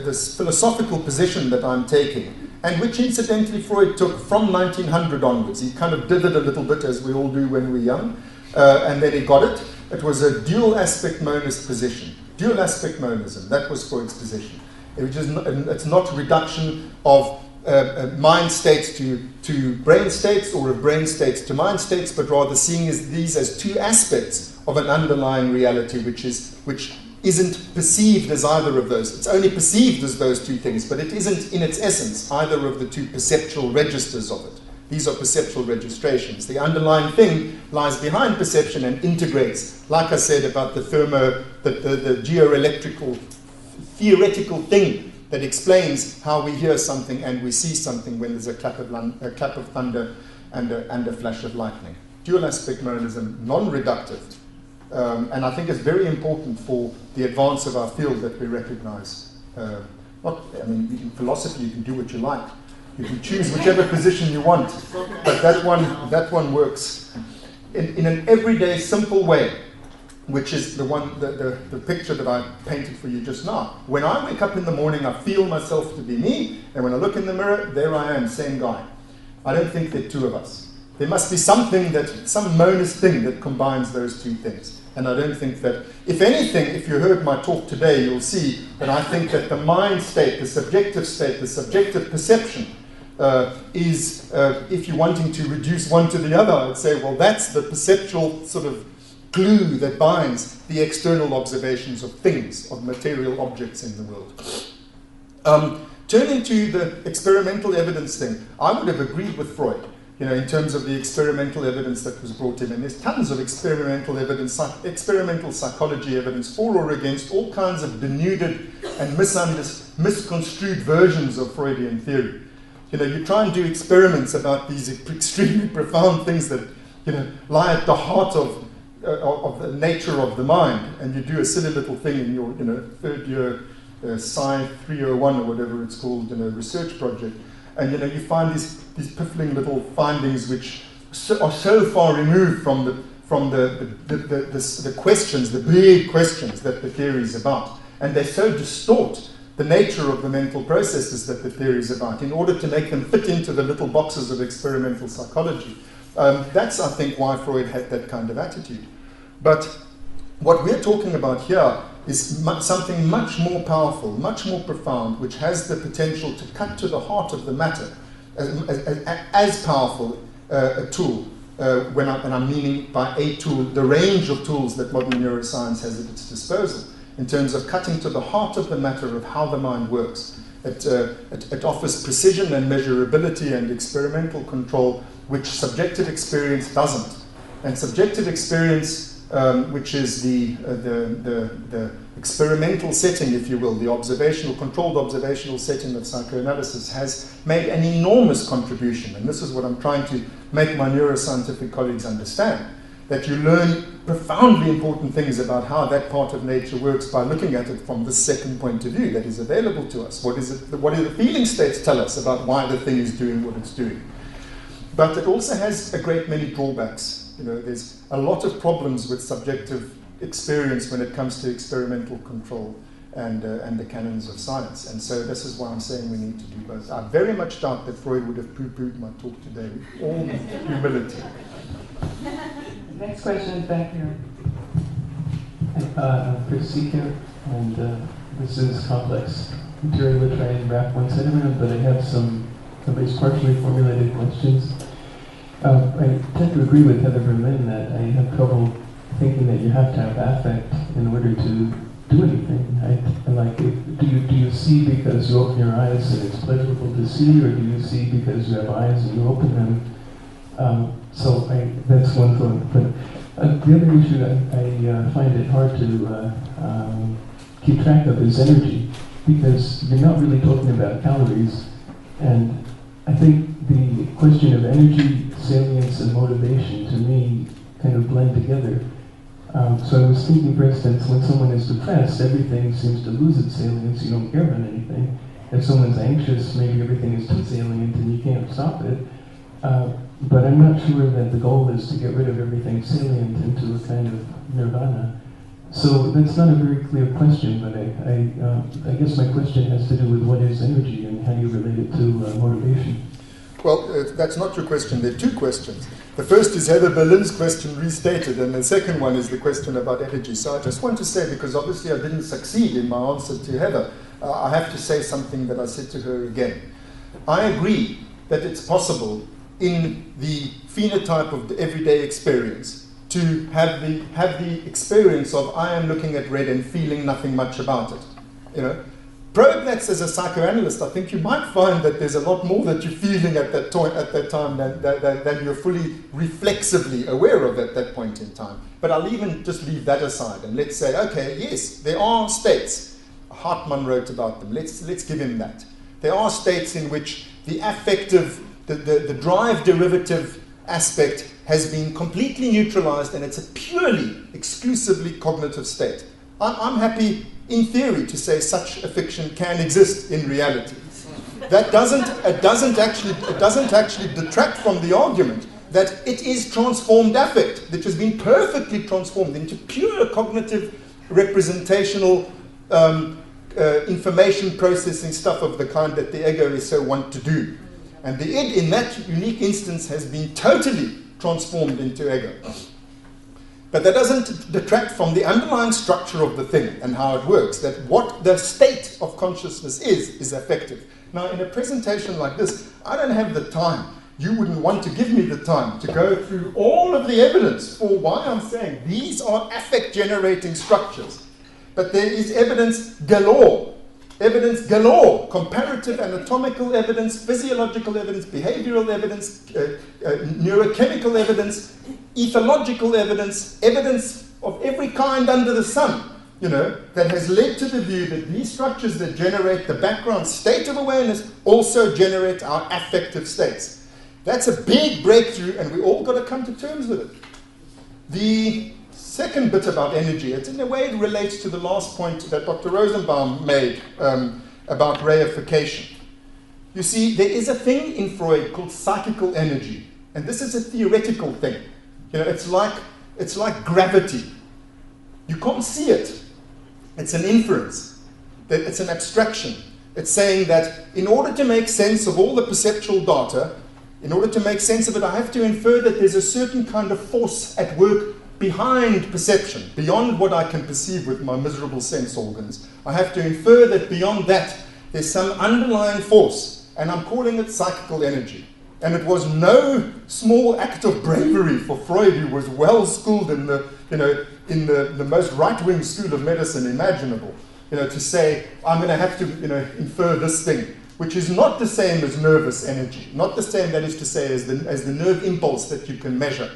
this philosophical position that I'm taking, and which incidentally Freud took from 1900 onwards. He kind of did it a little bit, as we all do when we're young, and then he got it. It was a dual aspect monist position. Dual aspect monism, that was Freud's position. It's not reduction of mind states to brain states, or of brain states to mind states, but rather seeing these as two aspects of an underlying reality which isn't perceived as either of those. It's only perceived as those two things, but it isn't in its essence either of the two perceptual registers of it. These are perceptual registrations. The underlying thing lies behind perception and integrates, like I said about the geoelectrical theoretical thing that explains how we hear something and we see something when there's a clap of thunder and a flash of lightning. Dual aspect monism, non-reductive. And I think it's very important for the advance of our field that we recognize. In philosophy you can do what you like. You can choose whichever position you want, but that one works in an everyday, simple way, which is the picture that I painted for you just now. When I wake up in the morning, I feel myself to be me, and when I look in the mirror, there I am, same guy. I don't think there are two of us. There must be some monist thing that combines those two things. And I don't think that, if anything, if you heard my talk today, you'll see that I think that the mind state, the subjective perception, is, if you're wanting to reduce one to the other, I'd say, well, that's the perceptual sort of glue that binds the external observations of things, of material objects in the world. Turning to the experimental evidence thing, I would have agreed with Freud, in terms of the experimental evidence that was brought in. And there's tons of experimental evidence, experimental psychology evidence for or against all kinds of denuded and misconstrued versions of Freudian theory. You try and do experiments about these extremely profound things that, lie at the heart of the nature of the mind, and you do a silly little thing in your, third year Sci 301 or whatever it's called, research project, and you find these piffling little findings which are so far removed from the questions, the big questions that the theory is about, and they so distort the nature of the mental processes that the theory is about in order to make them fit into the little boxes of experimental psychology. That's, I think, why Freud had that kind of attitude. But what we're talking about here is something much more powerful, much more profound, which has the potential to cut to the heart of the matter, as powerful a tool, and I'm meaning by a tool, the range of tools that modern neuroscience has at its disposal, in terms of cutting to the heart of the matter of how the mind works. It offers precision and measurability and experimental control, which subjective experience doesn't. And subjective experience, which is the experimental setting, if you will, the controlled observational setting of psychoanalysis, has made an enormous contribution. And this is what I'm trying to make my neuroscientific colleagues understand, that you learn profoundly important things about how that part of nature works by looking at it from the second point of view that is available to us. What do the feeling states tell us about why the thing is doing what it's doing? But it also has a great many drawbacks. There's a lot of problems with subjective experience when it comes to experimental control and the canons of science. And so this is why I'm saying we need to do both. I very much doubt that Freud would have poo-pooed my talk today with all humility. Next question is back here. I'm Chris Seeker, and this is complex material to try and wrap one set around, but I have some at least partially formulated questions. I tend to agree with Heather Berlin that I have trouble thinking that you have to have affect in order to do anything. Do you see because you open your eyes and it's pleasurable to see, or do you see because you have eyes and you open them? That's one thought. But the other issue I find it hard to keep track of is energy, because you're not really talking about calories, and I think the question of energy, salience, and motivation to me kind of blend together. So I was thinking, for instance, when someone is depressed, everything seems to lose its salience, you don't care about anything. If someone's anxious, maybe everything is too salient and you can't stop it. But I'm not sure that the goal is to get rid of everything salient into a kind of nirvana. So that's not a very clear question, but I guess my question has to do with what is energy and how do you relate it to motivation. Well, that's not your question. There are two questions. The first is Heather Berlin's question restated, and the second one is the question about energy. So I just want to say, because obviously I didn't succeed in my answer to Heather, I have to say something that I said to her again. I agree that it's possible in the phenotype of the everyday experience to have the experience of I am looking at red and feeling nothing much about it. You know, probe that as a psychoanalyst. I think you might find that there's a lot more that you're feeling at that time than you're fully reflexively aware of at that point in time. But I'll even just leave that aside and let's say, okay, yes, there are states. Hartmann wrote about them. Let's give him that. There are states in which the affective, the drive derivative aspect has been completely neutralized, and it's a purely, exclusively cognitive state. I'm happy, in theory, to say such a fiction can exist in reality. That doesn't actually detract from the argument that it is transformed affect, that has been perfectly transformed into pure cognitive, representational, information processing stuff of the kind that the ego is so wont to do. And the id, in that unique instance, has been totally transformed into ego. But that doesn't detract from the underlying structure of the thing and how it works, that what the state of consciousness is affective. Now, in a presentation like this, I don't have the time. You wouldn't want to give me the time to go through all of the evidence for why I'm saying these are affect-generating structures. But there is evidence galore. Evidence galore, comparative anatomical evidence, physiological evidence, behavioral evidence, neurochemical evidence, ethological evidence, evidence of every kind under the sun, you know, that has led to the view that these structures that generate the background state of awareness also generate our affective states. That's a big breakthrough, and we all got to come to terms with it. The second bit about energy, it's in a way it relates to the last point that Dr. Rosenbaum made about reification. You see, there is a thing in Freud called psychical energy, and this is a theoretical thing. You know, it's like gravity. You can't see it. It's an inference. It's an abstraction. It's saying that in order to make sense of all the perceptual data, in order to make sense of it, I have to infer that there's a certain kind of force at work behind perception, beyond what I can perceive with my miserable sense organs. I have to infer that beyond that, there's some underlying force, and I'm calling it psychical energy. And it was no small act of bravery for Freud, who was well schooled in the most right-wing school of medicine imaginable, to say, I'm going to have to, infer this thing, which is not the same as nervous energy, not the same, that is to say, as the nerve impulse that you can measure.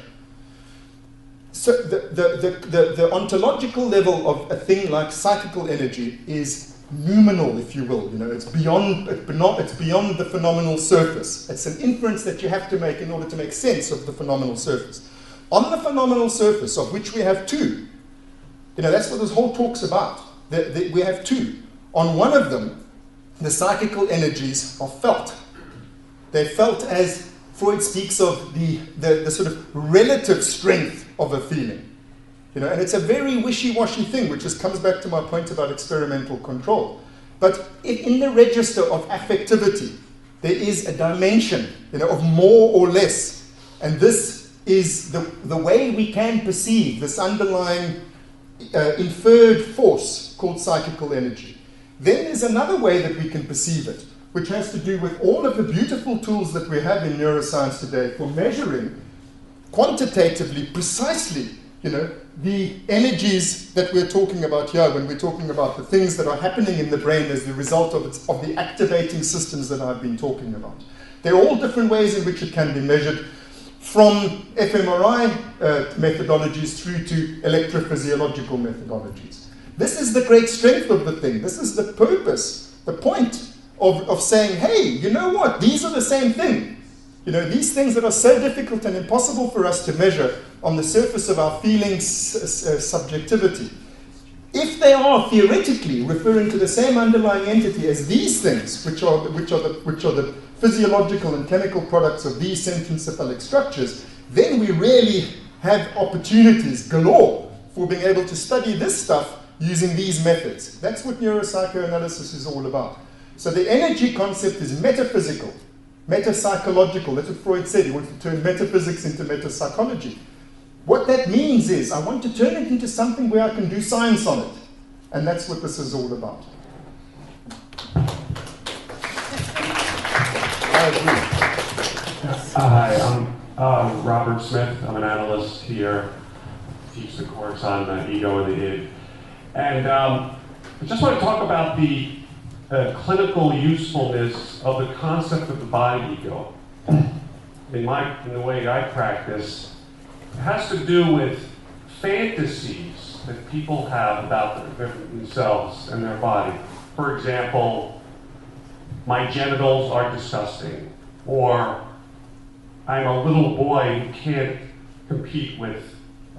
So the ontological level of a thing like psychical energy is noumenal, if you will. It's beyond the phenomenal surface. It's an inference that you have to make in order to make sense of the phenomenal surface. On the phenomenal surface, of which we have two, that's what this whole talk's about. We have two. On one of them, the psychical energies are felt. They're felt as Freud speaks of the sort of relative strength of a feeling. And it's a very wishy-washy thing, which just comes back to my point about experimental control. But in the register of affectivity, there is a dimension, of more or less. And this is the way we can perceive this underlying inferred force called psychical energy. Then there's another way that we can perceive it, which has to do with all of the beautiful tools that we have in neuroscience today for measuring quantitatively, precisely, You know, the energies that we're talking about here, when we're talking about the things that are happening in the brain as the result of the activating systems that I've been talking about. There are all different ways in which it can be measured, from fMRI methodologies through to electrophysiological methodologies. This is the great strength of the thing. This is the purpose, the point of saying, hey, you know what? These are the same thing. You know, these things that are so difficult and impossible for us to measure on the surface of our feelings subjectivity, if they are theoretically referring to the same underlying entity as these things, which are the physiological and chemical products of these sensorincephalic structures, then we really have opportunities galore for being able to study this stuff using these methods. That's what neuropsychoanalysis is all about. So the energy concept is metaphysical, metapsychological. That's what Freud said. He wanted to turn metaphysics into metapsychology. What that means is I want to turn it into something where I can do science on it. And that's what this is all about. I agree. Hi, I'm Robert Smith. I'm an analyst here. Teach the course on ego and the id. And I just want to talk about the clinical usefulness of the concept of the body ego. In the way I practice, it has to do with fantasies that people have about themselves and their body. For example, my genitals are disgusting, or I'm a little boy who can't compete with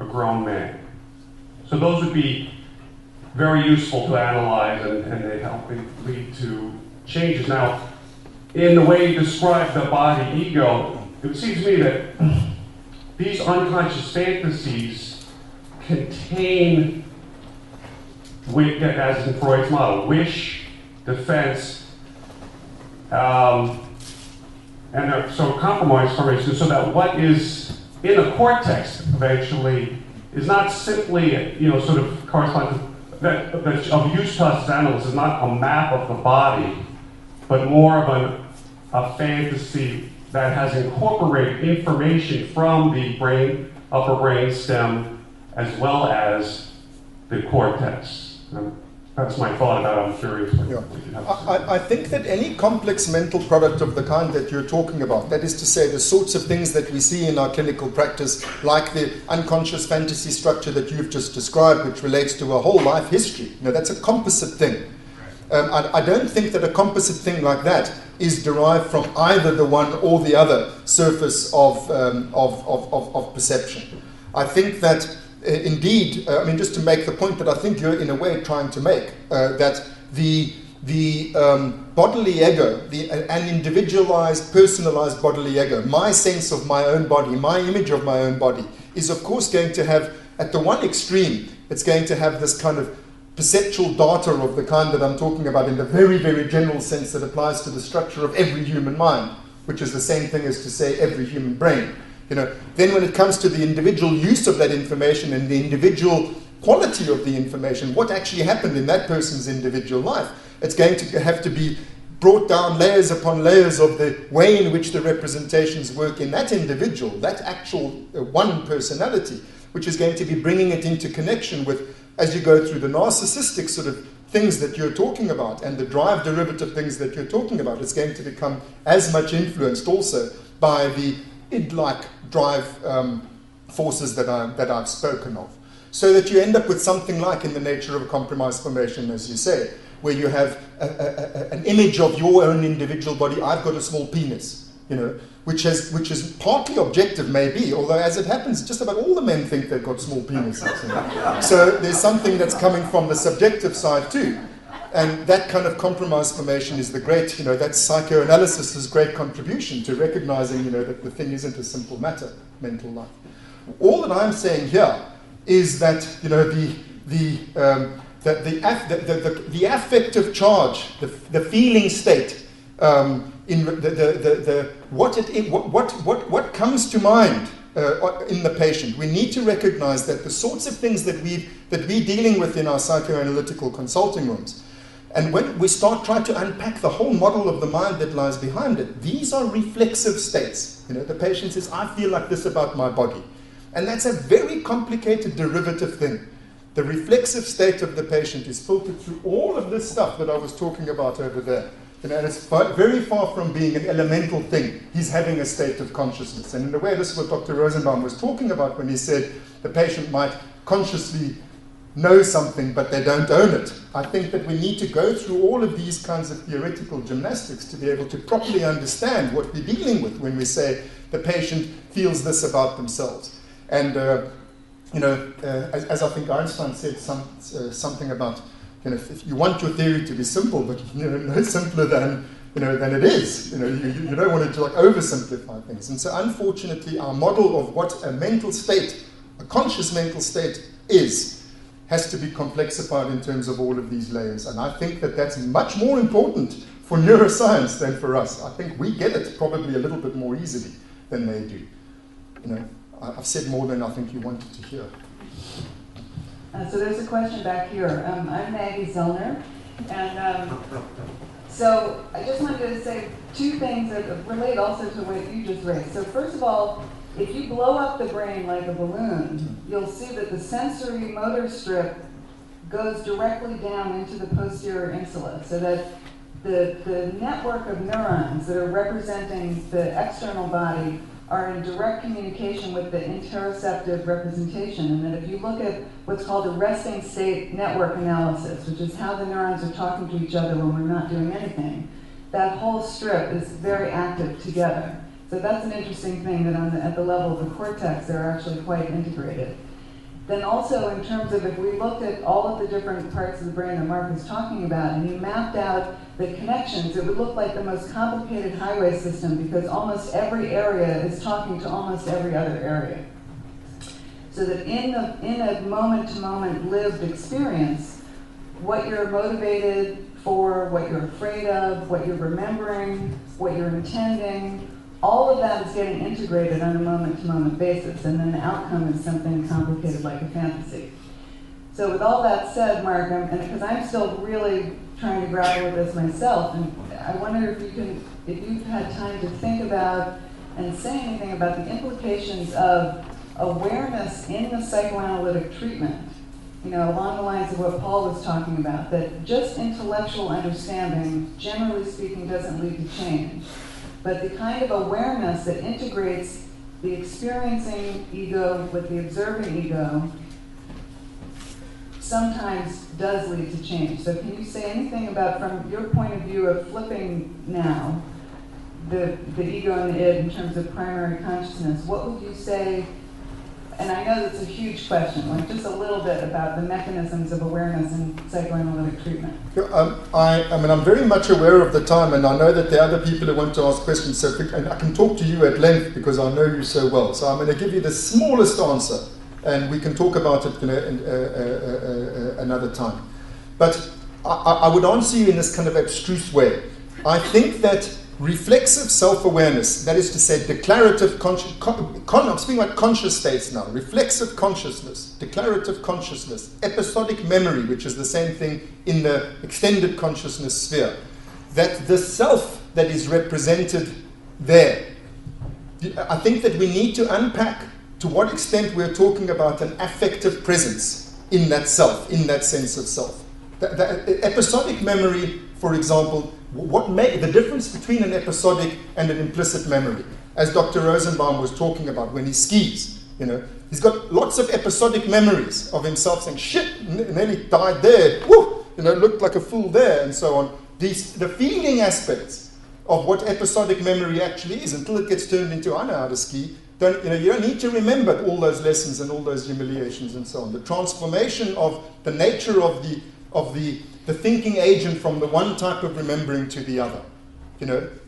a grown man. So those would be very useful to analyze, and they help lead to changes. Now, in the way you describe the body ego, it seems to me that these unconscious fantasies contain, as in Freud's model, wish, defense, and they're so compromised formation, so that what is in the cortex eventually is not simply, sort of correspond to that of use to us as analysts, is not a map of the body, but more of a fantasy that has incorporated information from the brain, upper brain stem, as well as the cortex. That's my thought about it. I'm curious what you have to say. I think that any complex mental product of the kind that you're talking about, that is to say the sorts of things that we see in our clinical practice, like the unconscious fantasy structure that you've just described, which relates to a whole life history, that's a composite thing. I don't think that a composite thing like that is derived from either the one or the other surface of perception. I think that indeed, just to make the point that I think you're in a way trying to make, that the bodily ego, an individualized, personalized bodily ego, my sense of my own body, my image of my own body, is of course going to have, at the one extreme, it's going to have this kind of perceptual data of the kind that I'm talking about in the very, very general sense that applies to the structure of every human mind, which is the same thing as to say every human brain. Then when it comes to the individual use of that information and the individual quality of the information, what actually happened in that person's individual life, it's going to have to be brought down layers upon layers of the way in which the representations work in that individual, that actual one personality, which is going to be bringing it into connection with, as you go through the narcissistic sort of things that you're talking about and the drive derivative things that you're talking about, it's going to become as much influenced also by the id-like drive forces that I've spoken of. So that you end up with something like in the nature of a compromise formation, as you say, where you have an image of your own individual body. I've got a small penis, which is partly objective maybe, although as it happens, just about all the men think they've got small penises. So there's something that's coming from the subjective side too. And that kind of compromise formation is the great, that's psychoanalysis' great contribution to recognizing, that the thing isn't a simple matter, mental life. All that I'm saying here is that, the affective charge, the feeling state, in what comes to mind in the patient. We need to recognize that the sorts of things that we're dealing with in our psychoanalytical consulting rooms, and when we start trying to unpack the whole model of the mind that lies behind it, these are reflexive states. The patient says, I feel like this about my body. And that's a very complicated derivative thing. The reflexive state of the patient is filtered through all of this stuff that I was talking about over there. And it's very far from being an elemental thing. He's having a state of consciousness. And in a way, this is what Dr. Rosenbaum was talking about when he said the patient might consciously know something, but they don't own it. I think that we need to go through all of these kinds of theoretical gymnastics to be able to properly understand what we're dealing with when we say the patient feels this about themselves. And as I think Einstein said something about, if you want your theory to be simple, but no simpler than it is. You don't want it to oversimplify things. And so unfortunately, our model of what a mental state, a conscious mental state is, has to be complexified in terms of all of these layers. And I think that that's much more important for neuroscience than for us. I think we get it probably a little bit more easily than they do. I've said more than I think you wanted to hear. So there's a question back here. I'm Maggie Zellner, and so I just wanted to say two things that relate also to what you just raised. So first of all, if you blow up the brain like a balloon, you'll see that the sensory motor strip goes directly down into the posterior insula, so that the network of neurons that are representing the external body are in direct communication with the interoceptive representation. And that if you look at what's called a resting state network analysis, which is how the neurons are talking to each other when we're not doing anything, that whole strip is very active together. So that's an interesting thing, that at the level of the cortex, they're actually quite integrated. Then also in terms of if we looked at all of the different parts of the brain that Mark was talking about, and you mapped out the connections, it would look like the most complicated highway system, because almost every area is talking to almost every other area. So that in a moment-to-moment lived experience, what you're motivated for, what you're afraid of, what you're remembering, what you're intending, all of that is getting integrated on a moment-to-moment basis, and then the outcome is something complicated like a fantasy. So with all that said, Mark, because I'm still really trying to grapple with this myself, and I wonder if you've had time to think about and say anything about the implications of awareness in the psychoanalytic treatment, along the lines of what Paul was talking about, that just intellectual understanding, generally speaking, doesn't lead to change. But the kind of awareness that integrates the experiencing ego with the observing ego sometimes does lead to change. So can you say anything about, from your point of view of flipping now, the ego and the id in terms of primary consciousness, what would you say, and I know that's a huge question, just a little bit about the mechanisms of awareness in psychoanalytic treatment. I'm very much aware of the time, and I know that there are other people who want to ask questions, and I can talk to you at length because I know you so well. So I'm going to give you the smallest answer, and we can talk about it another time. But I would answer you in this kind of abstruse way. I think that reflexive self-awareness, that is to say declarative I'm speaking about conscious states now, reflexive consciousness, declarative consciousness, episodic memory, which is the same thing in the extended consciousness sphere, that the self that is represented there, I think that we need to unpack to what extent we're talking about an affective presence in that self, in that sense of self. The episodic memory, for example, the difference between an episodic and an implicit memory, as Dr. Rosenbaum was talking about when he skis, he's got lots of episodic memories of himself saying, shit, nearly died there, woo, looked like a fool there, and so on. The feeling aspects of what episodic memory actually is, until it gets turned into, I know how to ski, you don't need to remember all those lessons and all those humiliations and so on. The transformation of the nature of the thinking agent from the one type of remembering to the other,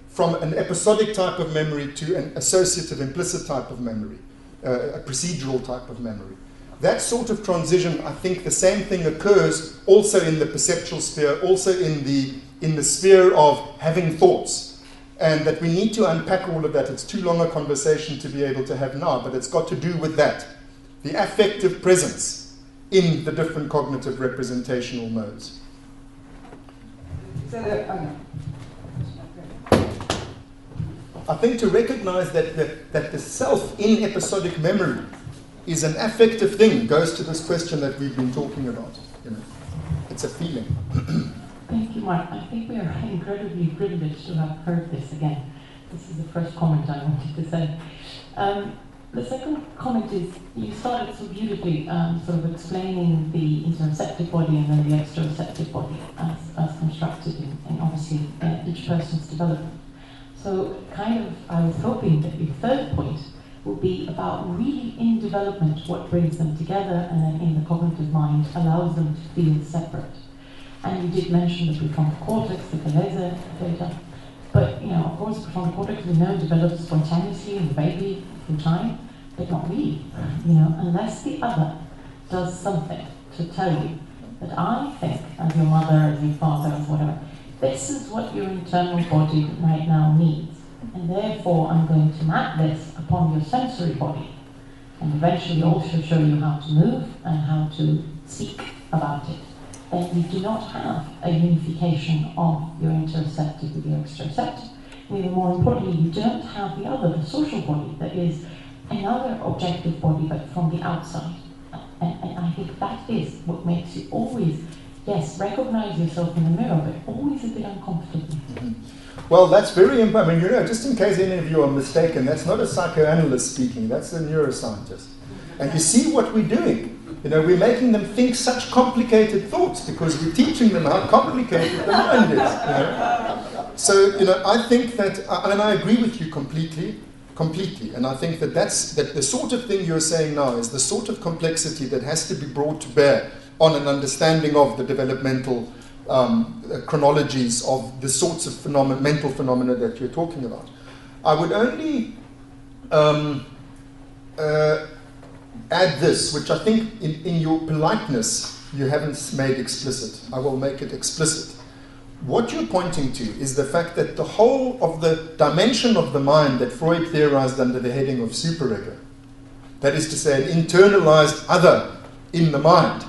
from an episodic type of memory to an associative implicit type of memory, a procedural type of memory. That sort of transition, I think the same thing occurs also in the perceptual sphere, also in the sphere of having thoughts, and that we need to unpack all of that. It's too long a conversation to be able to have now, but it's got to do with that, the affective presence in the different cognitive representational modes. I think to recognize that the self in episodic memory is an affective thing, goes to this question that we've been talking about. You know, it's a feeling. Thank you, Mark. I think we are incredibly privileged to have heard this again. This is the first comment I wanted to say. The second comment is, you started so beautifully sort of explaining the interoceptive body and then the exteroceptive body as constructed in obviously each person's development. So kind of, I was hoping that your third point would be about really in development what brings them together, and then in the cognitive mind allows them to feel separate. And you did mention the prefrontal cortex, the Galeza data. But, you know, of course, the prefrontal cortex we know develops spontaneously in the baby through time, but not really, you know, unless the other does something to tell you that I think, as your mother, as your father, as whatever, this is what your internal body right now needs, and therefore I'm going to map this upon your sensory body, and eventually also show you how to move and how to speak about it. Then you do not have a unification of your interoceptive with your exteroceptive. And even more importantly, you don't have the other, the social body, that is another objective body, but from the outside. And I think that is what makes you always, yes, recognize yourself in the mirror, but always a bit uncomfortable. Mm-hmm. Well, that's very important. I mean, you know, just in case any of you are mistaken, that's not a psychoanalyst speaking, that's a neuroscientist. And you see what we're doing. You know, we're making them think such complicated thoughts because we're teaching them how complicated the mind is. You know? So, you know, I think that, and I agree with you completely, and I think that that the sort of thing you're saying now is the sort of complexity that has to be brought to bear on an understanding of the developmental chronologies of the sorts of mental phenomena that you're talking about. I would only add this, which I think in your politeness you haven't made explicit. I will make it explicit. What you're pointing to is the fact that the whole of the dimension of the mind that Freud theorized under the heading of superego, that is to say an internalized other in the mind,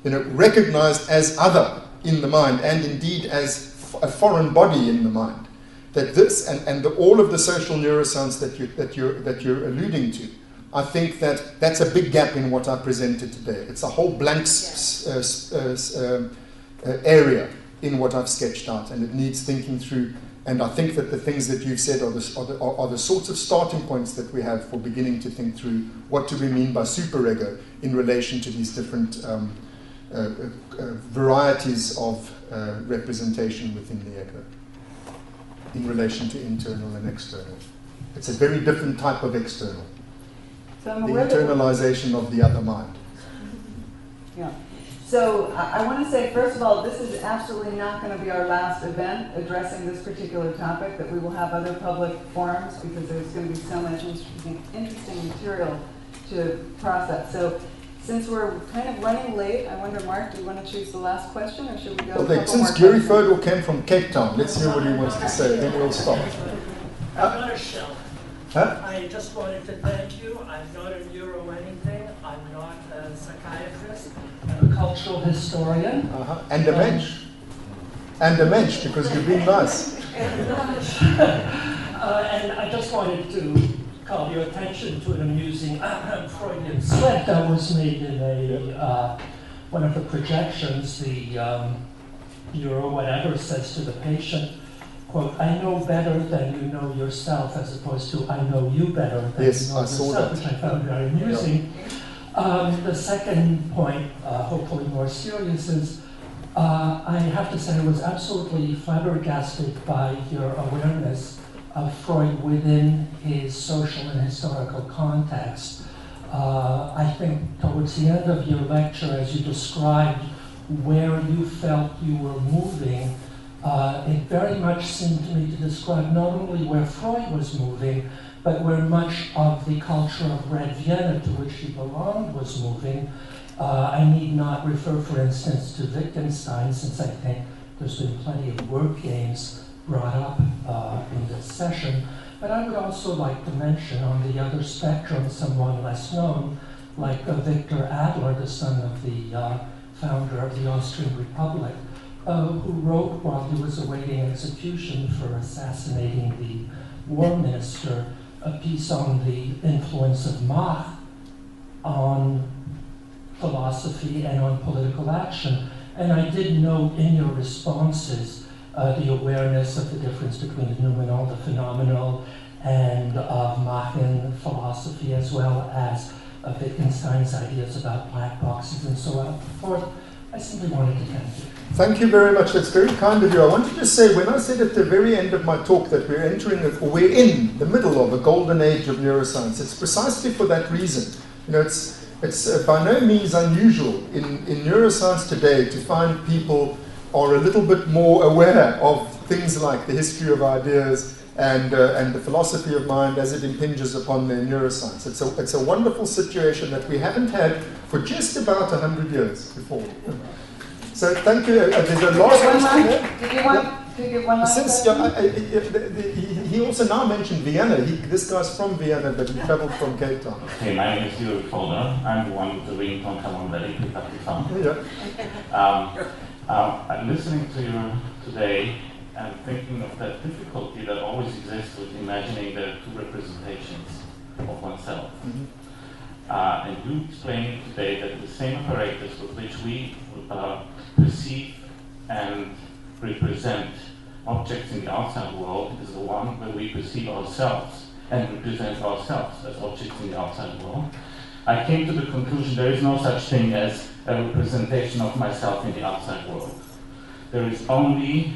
you know, recognized as other in the mind and indeed as a foreign body in the mind, that this and all of the social neuroscience that you're alluding to, I think that that's a big gap in what I presented today. It's a whole blank area in what I've sketched out, and it needs thinking through. And I think that the things that you've said are the sorts of starting points that we have for beginning to think through what do we mean by superego in relation to these different varieties of representation within the ego, in relation to internal and external. It's a very different type of external. So the internalization of the other mind. Yeah. So I want to say, first of all, this is absolutely not going to be our last event addressing this particular topic, that we will have other public forums because there's going to be so much interesting material to process. So since we're kind of running late, I wonder, Mark, do you want to choose the last question, or should we go? Well, since Gary Fodor came from Cape Town, let's hear what he wants to say, then we'll stop. I'm not a shell. Huh? I just wanted to thank you. I'm not a neuro anything. I'm not a psychiatrist. I'm a cultural historian. And a mensch. And a mensch, because you're being nice. And I just wanted to call your attention to an amusing Freudian slip that was made in a one of the projections. The neuro whatever says to the patient, quote, I know better than you know yourself, as opposed to I know you better than you know yourself, which I found very amusing. The second point, hopefully more serious, is I have to say I was absolutely flabbergasted by your awareness of Freud within his social and historical context. I think towards the end of your lecture, as you described where you felt you were moving, it very much seemed to me to describe not only where Freud was moving, but where much of the culture of Red Vienna to which he belonged was moving. I need not refer, for instance, to Wittgenstein, since I think there's been plenty of word games brought up in this session. But I would also like to mention on the other spectrum, someone less known, like Victor Adler, the son of the founder of the Austrian Republic, who wrote while he was awaiting execution for assassinating the war minister a piece on the influence of Mach on philosophy and on political action. And I did note in your responses the awareness of the difference between the noumenal, the phenomenal, and Machen philosophy, as well as Wittgenstein's ideas about black boxes and so on forth. I simply wanted to thank you. Thank you very much. That's very kind of you. I wanted to say, when I said at the very end of my talk that we're in the middle of a golden age of neuroscience, it's precisely for that reason. You know, it's by no means unusual in neuroscience today to find people are a little bit more aware of things like the history of ideas and the philosophy of mind as it impinges upon their neuroscience. It's a wonderful situation that we haven't had for just about 100 years before. So thank you. There's a last question there. Did you want to give one last question? He also now mentioned Vienna. This guy's from Vienna, but he traveled from Cape Town. Okay, my name is York Psychoanalytic. I'm the one with the ringtone. Come on, buddy, pick up the phone. Yeah. I'm listening to you today and thinking of that difficulty that always exists with imagining the two representations of oneself. Mm-hmm. And you explained today that the same apparatus with which we perceive and represent objects in the outside world is the one where we perceive ourselves and represent ourselves as objects in the outside world. I came to the conclusion there is no such thing as a representation of myself in the outside world. There is only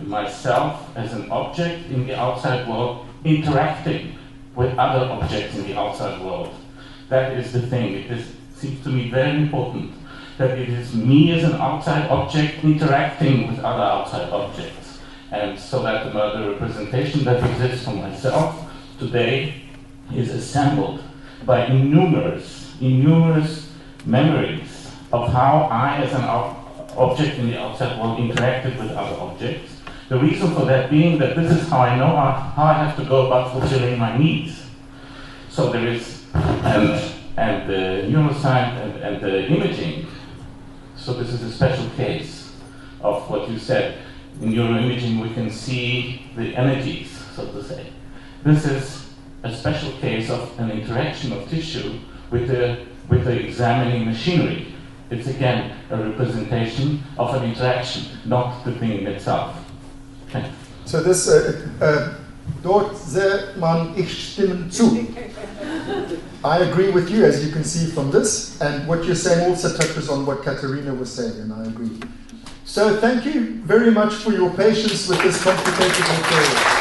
myself as an object in the outside world interacting with other objects in the outside world. That is the thing. It seems to me very important that it is me as an outside object interacting with other outside objects. And so that the representation that exists for myself today is assembled by innumerous memories of how I as an object in the outside world interacted with other objects. The reason for that being that this is how I know how I have to go about fulfilling my needs. So there is, and the neuroscience and the imaging, so this is a special case of what you said. In neuroimaging we can see the energies, so to say. This is a special case of an interaction of tissue with the examining machinery. It's again a representation of an interaction, not the thing itself. Okay. So this, dort sagt man, ich stimme zu. I agree with you, as you can see from this, and what you're saying also touches on what Katerina was saying, and I agree. So thank you very much for your patience with this complicated material.